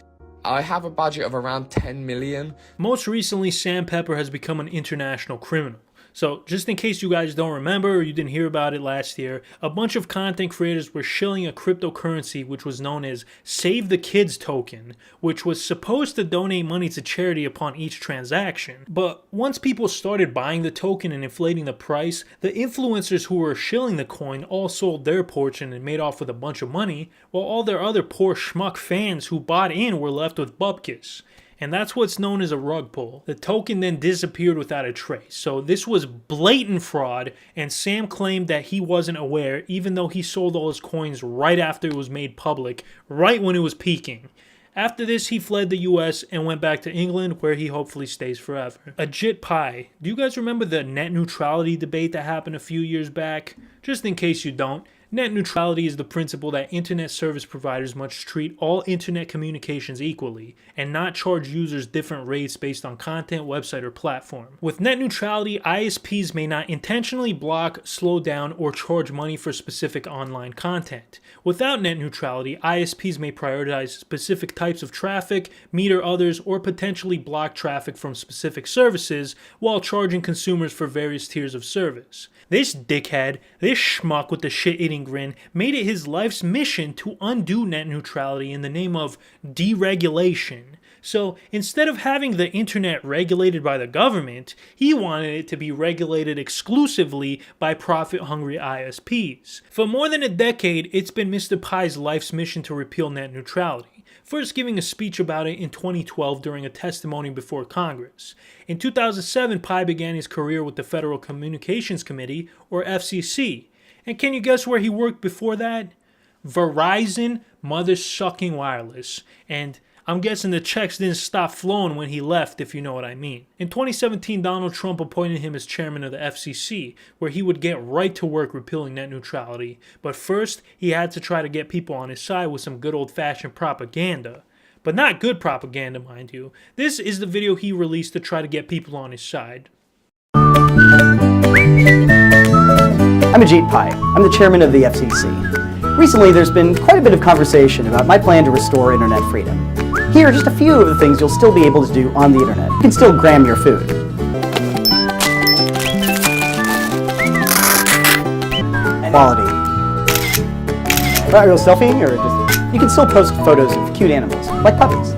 I have a budget of around 10 million. Most recently, Sam Pepper has become an international criminal. So, just in case you guys don't remember or you didn't hear about it last year, a bunch of content creators were shilling a cryptocurrency which was known as Save the Kids token, which was supposed to donate money to charity upon each transaction. But once people started buying the token and inflating the price, the influencers who were shilling the coin all sold their portion and made off with a bunch of money, while all their other poor schmuck fans who bought in were left with bupkis. And that's what's known as a rug pull. The token then disappeared without a trace. So this was blatant fraud, and Sam claimed that he wasn't aware, even though he sold all his coins right after it was made public, right when it was peaking. After this, he fled the US and went back to England, where he hopefully stays forever. Ajit Pai. Do you guys remember the net neutrality debate that happened a few years back? Just in case you don't, net neutrality is the principle that internet service providers must treat all internet communications equally and not charge users different rates based on content, website, or platform. With net neutrality, ISPs may not intentionally block, slow down, or charge money for specific online content. Without net neutrality, ISPs may prioritize specific types of traffic, meter others, or potentially block traffic from specific services while charging consumers for various tiers of service. This dickhead, this schmuck with the shit-eating grin, made it his life's mission to undo net neutrality in the name of deregulation. So instead of having the internet regulated by the government, he wanted it to be regulated exclusively by profit-hungry ISPs. For more than a decade, it's been Mr. Pai's life's mission to repeal net neutrality, first giving a speech about it in 2012 during a testimony before Congress. In 2007, Pai began his career with the Federal Communications Committee, or FCC. And can you guess where he worked before that? Verizon Mother-Sucking Wireless. And I'm guessing the checks didn't stop flowing when he left, if you know what I mean. In 2017, Donald Trump appointed him as chairman of the FCC, where he would get right to work repealing net neutrality. But first, he had to try to get people on his side with some good old-fashioned propaganda. But not good propaganda, mind you. This is the video he released to try to get people on his side. I'm Ajit Pai. I'm the chairman of the FCC. Recently, there's been quite a bit of conversation about my plan to restore internet freedom. Here are just a few of the things you'll still be able to do on the internet. You can still gram your food. Quality. Are you selfieing or just... You can still post photos of cute animals, like puppies.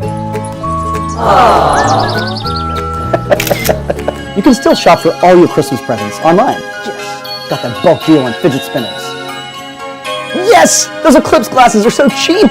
You can still shop for all your Christmas presents online. Yes! Got that bulk deal on fidget spinners. Yes! Those Eclipse glasses are so cheap!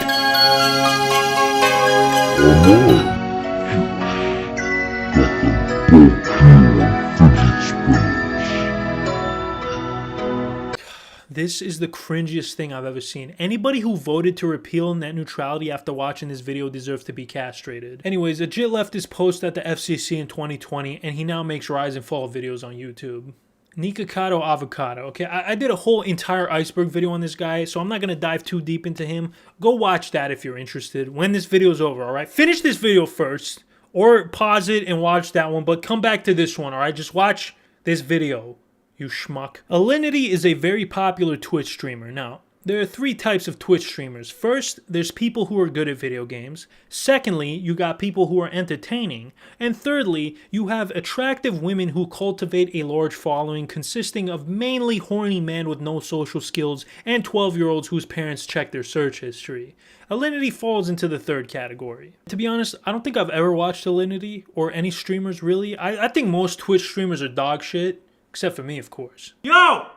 This is the cringiest thing I've ever seen. Anybody who voted to repeal net neutrality after watching this video deserves to be castrated. Anyways, Ajit left his post at the FCC in 2020, and he now makes rise and fall videos on YouTube. Nikocado Avocado. Okay, I did a whole entire Iceberg video on this guy, so I'm not going to dive too deep into him. Go watch that if you're interested when this video's over, alright? Finish this video first, or pause it and watch that one, but come back to this one, alright? Just watch this video, you schmuck. Alinity is a very popular Twitch streamer. Now, There are three types of Twitch streamers. First, there's people who are good at video games. Secondly, you got people who are entertaining. And thirdly, you have attractive women who cultivate a large following consisting of mainly horny men with no social skills and 12-year-olds whose parents check their search history. Alinity falls into the third category. To be honest, I don't think I've ever watched Alinity or any streamers really. I think most Twitch streamers are dog shit, except for me, of course. Yo!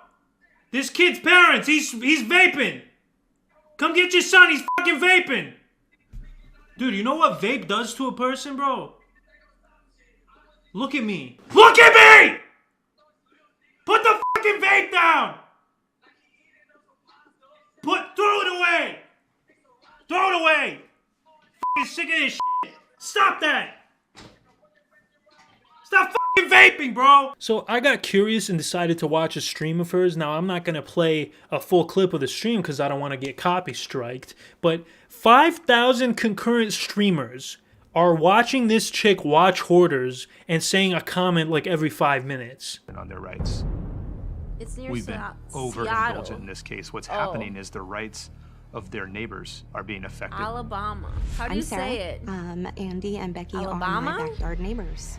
This kid's parents, he's vaping. Come get your son, he's fucking vaping. Dude, you know what vape does to a person, bro? Look at me. Look at me! Put the fucking vape down! Throw it away! Throw it away! Fucking sick of this shit. Stop that! Stop fucking vaping, bro! So I got curious and decided to watch a stream of hers. Now I'm not gonna play a full clip of the stream because I don't want to get copy striked. But 5,000 concurrent streamers are watching this chick watch Hoarders and saying a comment like every 5 minutes. On their rights. It's near We've been overindulgent Seattle. in this case. What's Oh. happening is the rights of their neighbors are being affected. Alabama. How do I'm you Sarah. say it? Andy and Becky Alabama? are my backyard neighbors.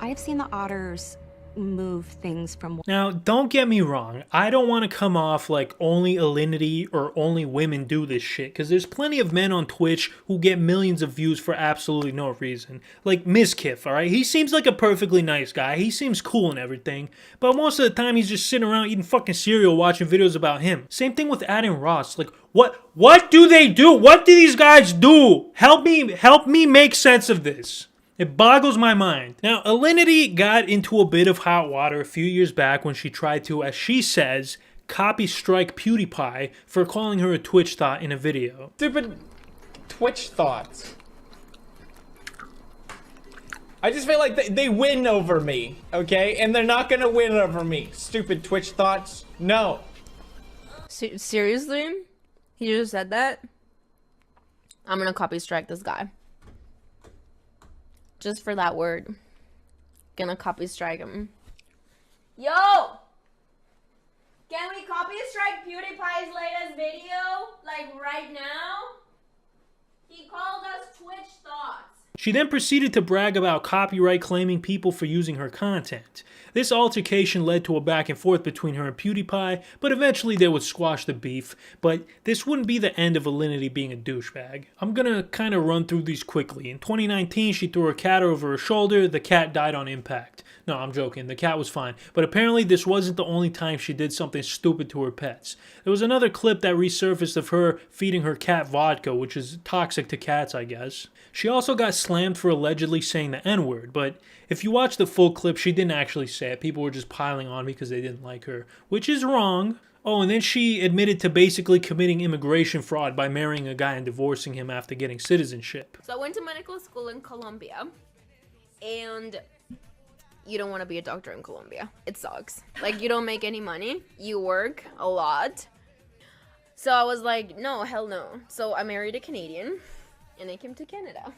I have seen the otters move things from. Now, don't get me wrong. I don't want to come off like only Alinity or only women do this shit, because there's plenty of men on Twitch who get millions of views for absolutely no reason. Like Mizkif, alright? He seems like a perfectly nice guy. He seems cool and everything, but most of the time he's just sitting around eating fucking cereal watching videos about him. Same thing with Adam Ross. Like, what do they do? What do these guys do? Help me make sense of this. It boggles my mind. Now, Alinity got into a bit of hot water a few years back when she tried to, as she says, copy strike PewDiePie for calling her a Twitch thought in a video. Stupid Twitch thoughts. I just feel like they win over me, okay? And they're not gonna win over me. Stupid Twitch thoughts. No. Seriously? He just said that? I'm gonna copy strike this guy. Just for that word. Gonna copy strike him. Yo! Can we copy strike PewDiePie's latest video? Like right now? He called us Twitch thoughts. She then proceeded to brag about copyright claiming people for using her content. This altercation led to a back and forth between her and PewDiePie, but eventually they would squash the beef. But this wouldn't be the end of Alinity being a douchebag. I'm gonna kind of run through these quickly. In 2019, she threw her cat over her shoulder. The cat died on impact. No, I'm joking. The cat was fine. But apparently this wasn't the only time she did something stupid to her pets. There was another clip that resurfaced of her feeding her cat vodka, which is toxic to cats, I guess. She also got slammed for allegedly saying the N-word, but if you watch the full clip, she didn't actually say it. People were just piling on because they didn't like her, which is wrong. Oh, and then she admitted to basically committing immigration fraud by marrying a guy and divorcing him after getting citizenship. So I went to medical school in Colombia, and you don't want to be a doctor in Colombia. It sucks. Like, you don't make any money. You work a lot. So I was like, no, hell no. So I married a Canadian, and I came to Canada.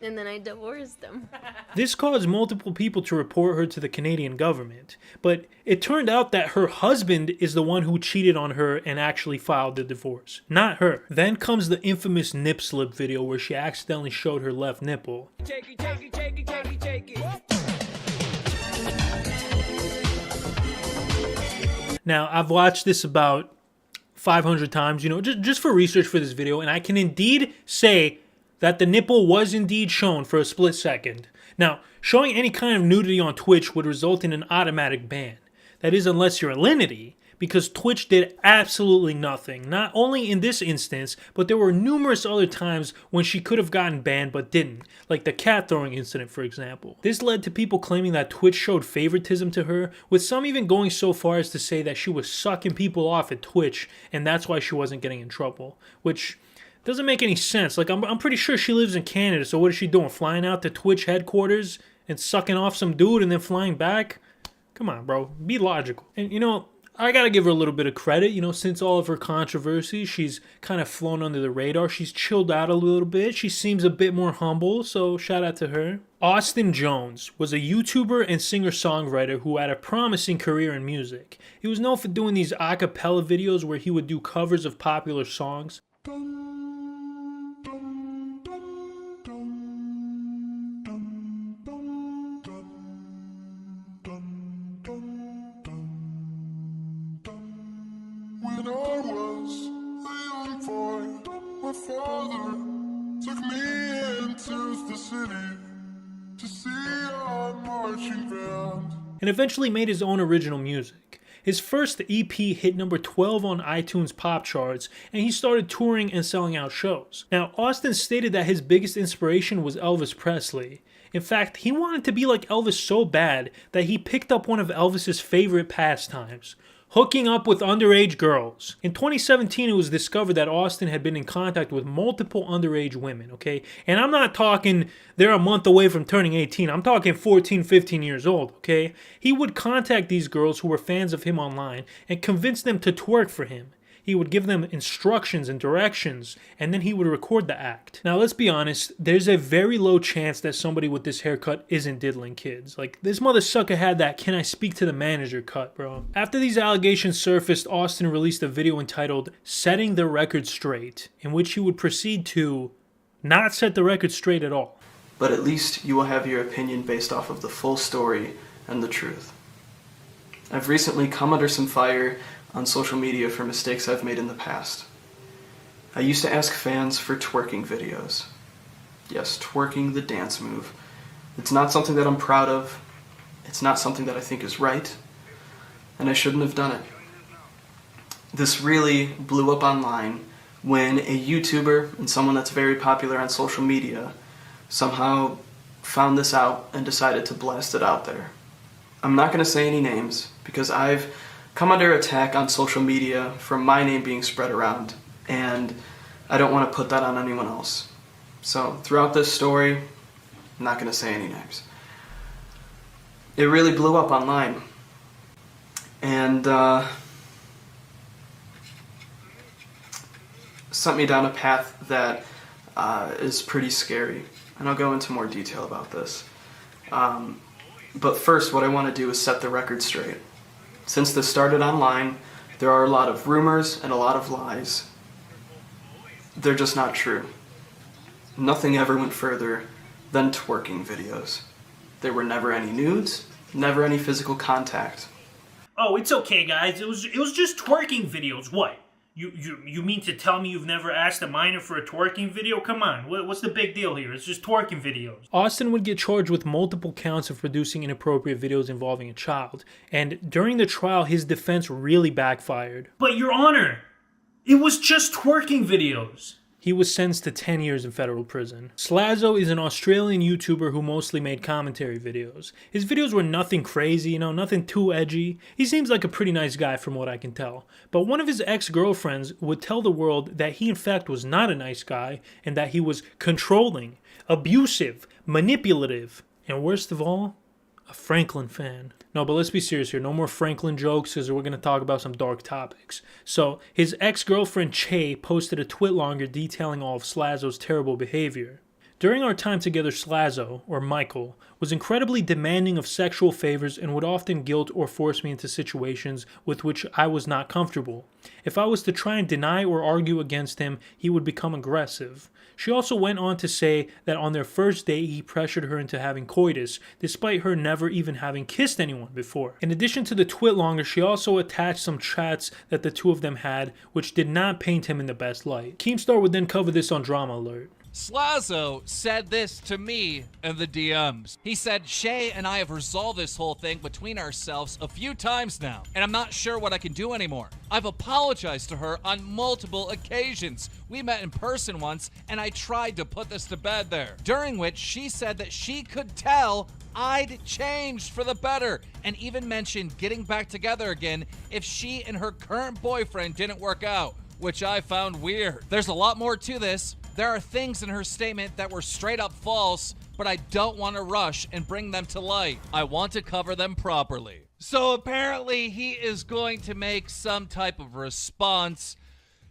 And then I divorced him. This caused multiple people to report her to the Canadian government, but it turned out that her husband is the one who cheated on her and actually filed the divorce, not her. Then comes the infamous nip slip video where she accidentally showed her left nipple. Now, I've watched this about 500 times, you know, just for research for this video, and I can indeed say that the nipple was indeed shown for a split second. Now, showing any kind of nudity on Twitch would result in an automatic ban. That is, unless you're Alinity, because Twitch did absolutely nothing. Not only in this instance, but there were numerous other times when she could have gotten banned but didn't, like the cat throwing incident, for example. This led to people claiming that Twitch showed favoritism to her, with some even going so far as to say that she was sucking people off at Twitch, and that's why she wasn't getting in trouble, which doesn't make any sense. Like, I'm pretty sure she lives in Canada, so what is she doing? Flying out to Twitch headquarters and sucking off some dude and then flying back? Come on, bro. Be logical. And, you know, I gotta give her a little bit of credit, since all of her controversy, she's kind of flown under the radar. She's chilled out a little bit. She seems a bit more humble, so shout out to her. Austin Jones was a YouTuber and singer-songwriter who had a promising career in music. He was known for doing these a cappella videos where he would do covers of popular songs. When I was a young boy, my father took me into the city to see our marching band. And eventually made his own original music. His first EP hit number 12 on iTunes pop charts, and he started touring and selling out shows. Now, Austin stated that his biggest inspiration was Elvis Presley. In fact, he wanted to be like Elvis so bad that he picked up one of Elvis's favorite pastimes: hooking up with underage girls. In 2017, it was discovered that Austin had been in contact with multiple underage women, okay? And I'm not talking they're a month away from turning 18. I'm talking 14, 15 years old, okay? He would contact these girls who were fans of him online and convince them to twerk for him. He would give them instructions and directions, and then he would record the act. Now, let's be honest, there's a very low chance that somebody with this haircut isn't diddling kids. Like, this mother sucker had that "can I speak to the manager" cut, bro. After these allegations surfaced, Austin released a video entitled "Setting the Record Straight," in which he would proceed to not set the record straight at all. But at least you will have your opinion based off of the full story and the truth. I've recently come under some fire on social media for mistakes I've made in the past. I used to ask fans for twerking videos. Yes, twerking, the dance move. It's not something that I'm proud of. It's not something that I think is right, and I shouldn't have done it. This really blew up online when a YouTuber and someone that's very popular on social media somehow found this out and decided to blast it out there. I'm not going to say any names because I've come under attack on social media from my name being spread around, and I don't want to put that on anyone else. So throughout this story, I'm not going to say any names. It really blew up online, and sent me down a path that is pretty scary, and I'll go into more detail about this. But first, what I want to do is set the record straight. Since this started online, there are a lot of rumors and a lot of lies. They're just not true. Nothing ever went further than twerking videos. There were never any nudes, never any physical contact. Oh, it's okay, guys. It was just twerking videos. What? You mean to tell me you've never asked a minor for a twerking video? Come on, what's the big deal here? It's just twerking videos. Austin would get charged with multiple counts of producing inappropriate videos involving a child, and during the trial, his defense really backfired. But Your Honor, it was just twerking videos. He was sentenced to 10 years in federal prison. Slazzo is an Australian YouTuber who mostly made commentary videos. His videos were nothing crazy, nothing too edgy. He seems like a pretty nice guy from what I can tell. But one of his ex-girlfriends would tell the world that he in fact was not a nice guy and that he was controlling, abusive, manipulative, and worst of all, a Franklin fan. No, but let's be serious here. No more Franklin jokes because we're going to talk about some dark topics. So, his ex-girlfriend Che posted a twitlonger detailing all of Slazzo's terrible behavior. During our time together, Slazzo, or Michael, was incredibly demanding of sexual favors and would often guilt or force me into situations with which I was not comfortable. If I was to try and deny or argue against him, he would become aggressive. She also went on to say that on their first date, he pressured her into having coitus, despite her never even having kissed anyone before. In addition to the twitlonger, she also attached some chats that the two of them had, which did not paint him in the best light. Keemstar would then cover this on Drama Alert. Slazzo said this to me in the DMs. He said, "Shay and I have resolved this whole thing between ourselves a few times now, and I'm not sure what I can do anymore. I've apologized to her on multiple occasions. We met in person once, and I tried to put this to bed there, during which she said that she could tell I'd changed for the better, and even mentioned getting back together again if she and her current boyfriend didn't work out, which I found weird. There's a lot more to this. There are things in her statement that were straight up false, but I don't want to rush and bring them to light. I want to cover them properly. So apparently he is going to make some type of response.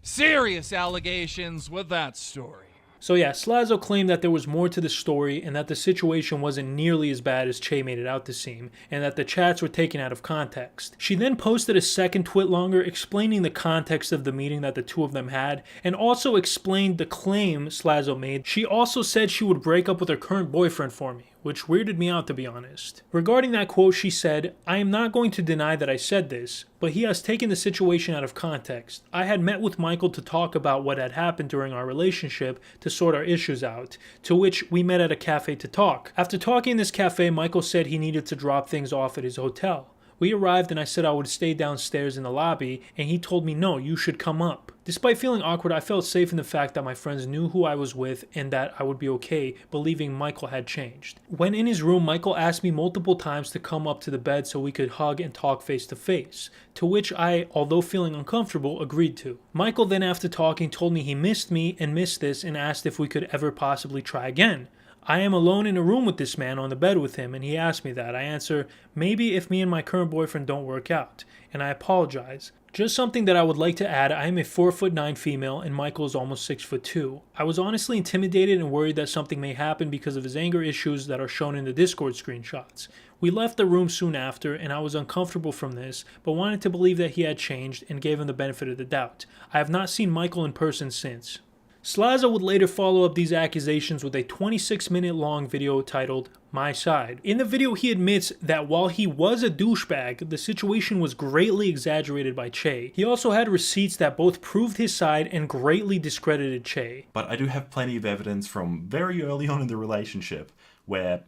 Serious allegations with that story. So yeah, Slazo claimed that there was more to the story and that the situation wasn't nearly as bad as Che made it out to seem, and that the chats were taken out of context. She then posted a second twit longer explaining the context of the meeting that the two of them had, and also explained the claim Slazo made. She also said she would break up with her current boyfriend for me, which weirded me out to be honest. Regarding that quote, she said, "I am not going to deny that I said this, but he has taken the situation out of context. I had met with Michael to talk about what had happened during our relationship to sort our issues out, to which we met at a cafe to talk. After talking in this cafe, Michael said he needed to drop things off at his hotel. We arrived and I said I would stay downstairs in the lobby, and he told me no, you should come up. Despite feeling awkward, I felt safe in the fact that my friends knew who I was with and that I would be okay, believing Michael had changed. When in his room, Michael asked me multiple times to come up to the bed so we could hug and talk face to face, to which I, although feeling uncomfortable, agreed to. Michael then, after talking, told me he missed me and missed this and asked if we could ever possibly try again. I am alone in a room with this man on the bed with him, and he asked me that. I answer, maybe if me and my current boyfriend don't work out, and I apologize. Just something that I would like to add, I am a 4'9" female and Michael is almost 6'2". I was honestly intimidated and worried that something may happen because of his anger issues that are shown in the Discord screenshots. We left the room soon after and I was uncomfortable from this, but wanted to believe that he had changed and gave him the benefit of the doubt. I have not seen Michael in person since. Slazo would later follow up these accusations with a 26-minute long video titled My Side. In the video, he admits that while he was a douchebag, the situation was greatly exaggerated by Che. He also had receipts that both proved his side and greatly discredited Che. But I do have plenty of evidence from very early on in the relationship where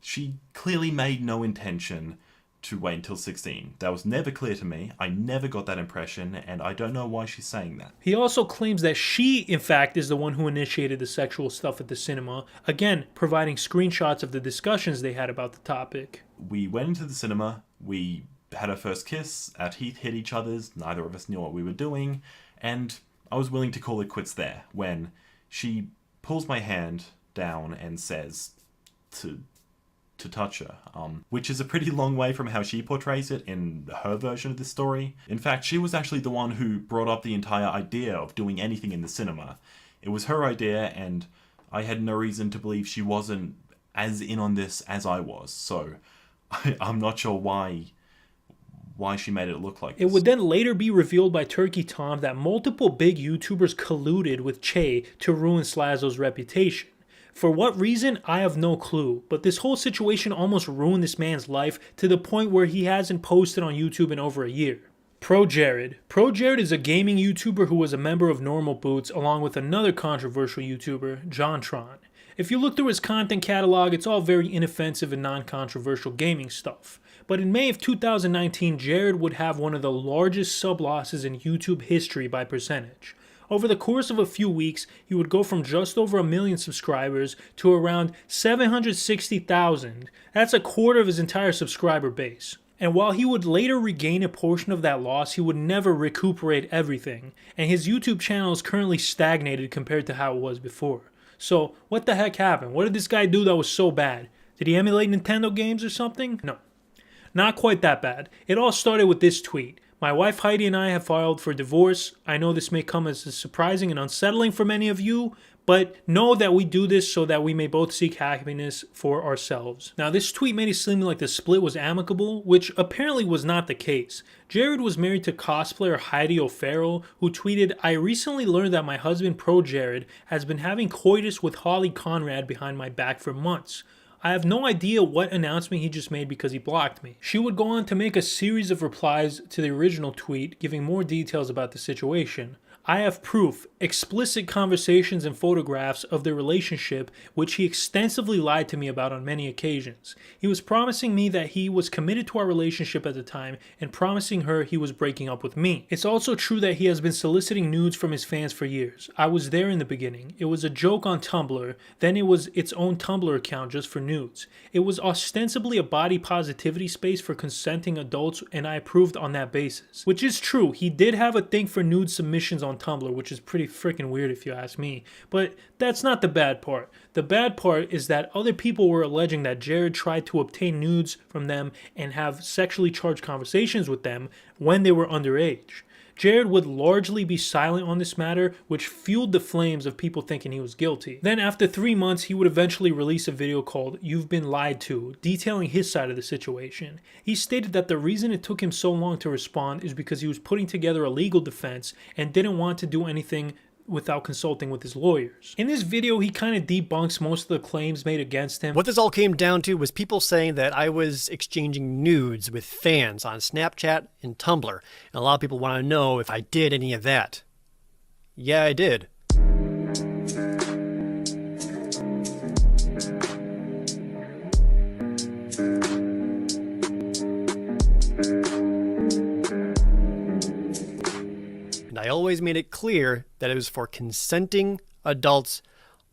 she clearly made no intention to wait until 16. That was never clear to me. I never got that impression, and I don't know why she's saying that. He also claims that she, in fact, is the one who initiated the sexual stuff at the cinema, again, providing screenshots of the discussions they had about the topic. We went into the cinema, we had our first kiss, our teeth hit each other's, neither of us knew what we were doing, and I was willing to call it quits there, when she pulls my hand down and says to touch her, which is a pretty long way from how she portrays it in her version of this story. In fact, she was actually the one who brought up the entire idea of doing anything in the cinema. It was her idea, and I had no reason to believe she wasn't as in on this as I was, so I'm not sure why she made it look like this. It would then later be revealed by Turkey Tom that multiple big YouTubers colluded with Che to ruin Slazo's reputation. For what reason, I have no clue, but this whole situation almost ruined this man's life to the point where he hasn't posted on YouTube in over a year. Pro Jared. Pro Jared is a gaming YouTuber who was a member of Normal Boots along with another controversial YouTuber, JonTron. If you look through his content catalog, it's all very inoffensive and non-controversial gaming stuff. But in May of 2019, Jared would have one of the largest sub losses in YouTube history by percentage. Over the course of a few weeks, he would go from just over 1 million subscribers to around 760,000. That's a quarter of his entire subscriber base. And while he would later regain a portion of that loss, he would never recuperate everything. And his YouTube channel is currently stagnated compared to how it was before. So, what the heck happened? What did this guy do that was so bad? Did he emulate Nintendo games or something? No. Not quite that bad. It all started with this tweet. My wife Heidi and I have filed for divorce. I know this may come as surprising and unsettling for many of you, but know that we do this so that we may both seek happiness for ourselves. Now, this tweet made it seem like the split was amicable, which apparently was not the case. Jared was married to cosplayer Heidi O'Farrell, who tweeted, I recently learned that my husband Pro Jared has been having coitus with Holly Conrad behind my back for months. I have no idea what announcement he just made because he blocked me. She would go on to make a series of replies to the original tweet, giving more details about the situation. I have proof, explicit conversations and photographs of their relationship, which he extensively lied to me about on many occasions. He was promising me that he was committed to our relationship at the time and promising her he was breaking up with me. It's also true that he has been soliciting nudes from his fans for years. I was there in the beginning. It was a joke on Tumblr, then it was its own Tumblr account just for nudes. nudes. It was ostensibly a body positivity space for consenting adults, and I approved on that basis. Which is true, he did have a thing for nude submissions on Tumblr, which is pretty freaking weird if you ask me. But that's not the bad part. The bad part is that other people were alleging that Jared tried to obtain nudes from them and have sexually charged conversations with them when they were underage. Jared would largely be silent on this matter, which fueled the flames of people thinking he was guilty. Then after 3 months, he would eventually release a video called "You've Been Lied To," detailing his side of the situation. He stated that the reason it took him so long to respond is because he was putting together a legal defense and didn't want to do anything without consulting with his lawyers. In this video, he kind of debunks most of the claims made against him. What this all came down to was people saying that I was exchanging nudes with fans on Snapchat and Tumblr. And a lot of people want to know if I did any of that. Yeah, I did. I always made it clear that it was for consenting adults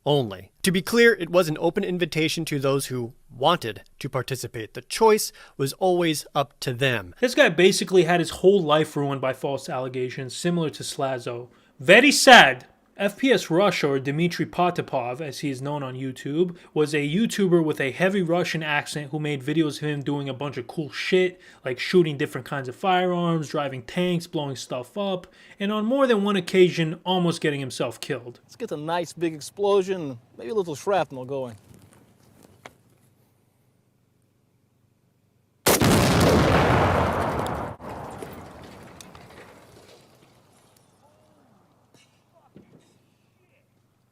only. To be clear, it was an open invitation to those who wanted to participate. The choice was always up to them. This guy basically had his whole life ruined by false allegations, similar to Slazo. Very sad. FPS Russia, or Dmitry Potapov, as he is known on YouTube, was a YouTuber with a heavy Russian accent who made videos of him doing a bunch of cool shit, like shooting different kinds of firearms, driving tanks, blowing stuff up, and on more than one occasion, almost getting himself killed. Let's get a nice big explosion, maybe a little shrapnel going.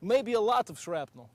Maybe a lot of shrapnel.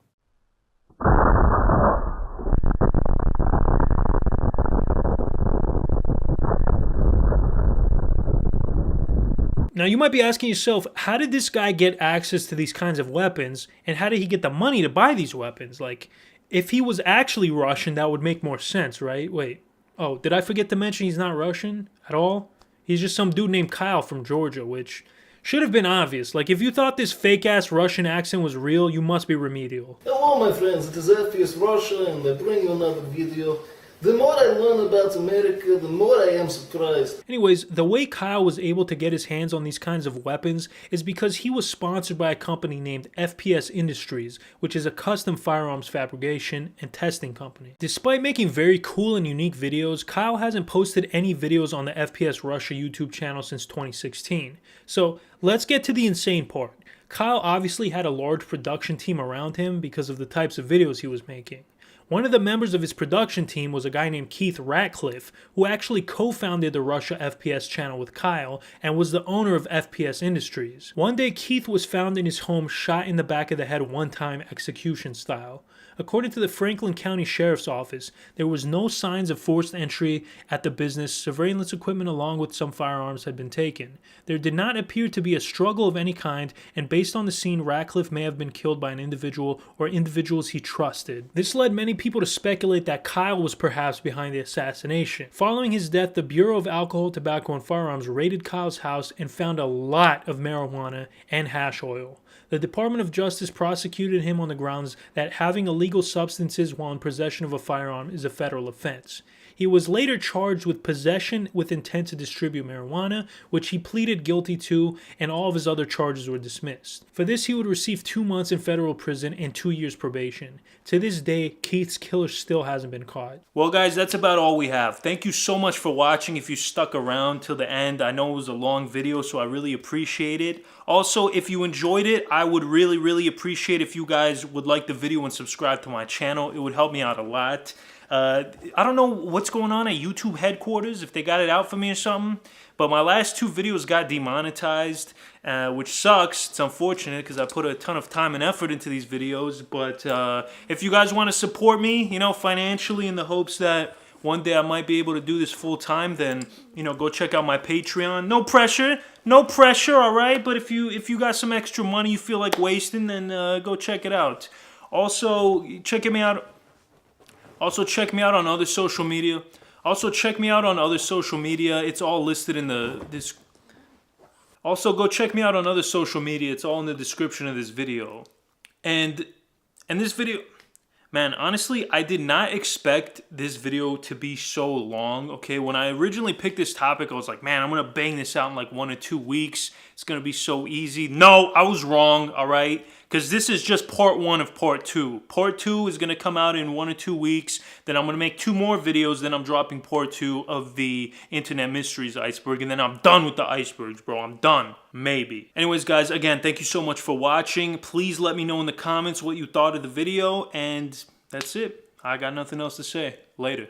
Now you might be asking yourself, how did this guy get access to these kinds of weapons, and how did he get the money to buy these weapons? Like, if he was actually Russian, that would make more sense, right? Wait, oh, did I forget to mention he's not Russian at all? He's just some dude named Kyle from Georgia, which should have been obvious. Like, if you thought this fake-ass Russian accent was real, you must be remedial. Hello, my friends. It is FPS Russia, and I bring you another video. The more I learn about America, the more I am surprised. Anyways, the way Kyle was able to get his hands on these kinds of weapons is because he was sponsored by a company named FPS Industries, which is a custom firearms fabrication and testing company. Despite making very cool and unique videos, Kyle hasn't posted any videos on the FPS Russia YouTube channel since 2016. So let's get to the insane part. Kyle obviously had a large production team around him because of the types of videos he was making. One of the members of his production team was a guy named Keith Ratcliffe, who actually co-founded the Russia FPS channel with Kyle and was the owner of FPS Industries. One day, Keith was found in his home shot in the back of the head one-time execution style. According to the Franklin County Sheriff's Office, there was no signs of forced entry at the business. Surveillance equipment along with some firearms had been taken. There did not appear to be a struggle of any kind, and based on the scene, Ratcliffe may have been killed by an individual or individuals he trusted. This led many people to speculate that Kyle was perhaps behind the assassination. Following his death, the Bureau of Alcohol, Tobacco, and Firearms raided Kyle's house and found a lot of marijuana and hash oil. The Department of Justice prosecuted him on the grounds that having illegal substances while in possession of a firearm is a federal offense. He was later charged with possession with intent to distribute marijuana, which he pleaded guilty to, and all of his other charges were dismissed. For this, he would receive 2 months in federal prison and 2 years probation. To this day, Keith's killer still hasn't been caught. Well, guys, that's about all we have. Thank you so much for watching. If you stuck around till the end, I know it was a long video, so I really appreciate it. Also, if you enjoyed it, I would really appreciate if you guys would like the video and subscribe to my channel. It would help me out a lot. I don't know what's going on at YouTube headquarters, if they got it out for me or something, but my last 2 videos got demonetized, which sucks. It's unfortunate because I put a ton of time and effort into these videos, but if you guys want to support me, you know, financially, in the hopes that one day I might be able to do this full time, then, you know, go check out my Patreon. No pressure, all right? But if you got some extra money you feel like wasting, then go check it out. Also, check me out on other social media. It's all listed in the Also, go check me out on other social media. It's all in the description of this video. And this video, Man, honestly, I did not expect this video to be so long, okay? When I originally picked this topic, I was like, man, I'm gonna bang this out in like 1 or 2 weeks. It's gonna be so easy. No, I was wrong, all right? Because this is just part 1 of part 2. Part 2 is gonna come out in 1 or 2 weeks. Then I'm gonna make 2 more videos. Then I'm dropping part 2 of the Internet Mysteries Iceberg. And then I'm done with the icebergs, bro. I'm done. Maybe. Anyways, guys, again, thank you so much for watching. Please let me know in the comments what you thought of the video. And that's it. I got nothing else to say. Later.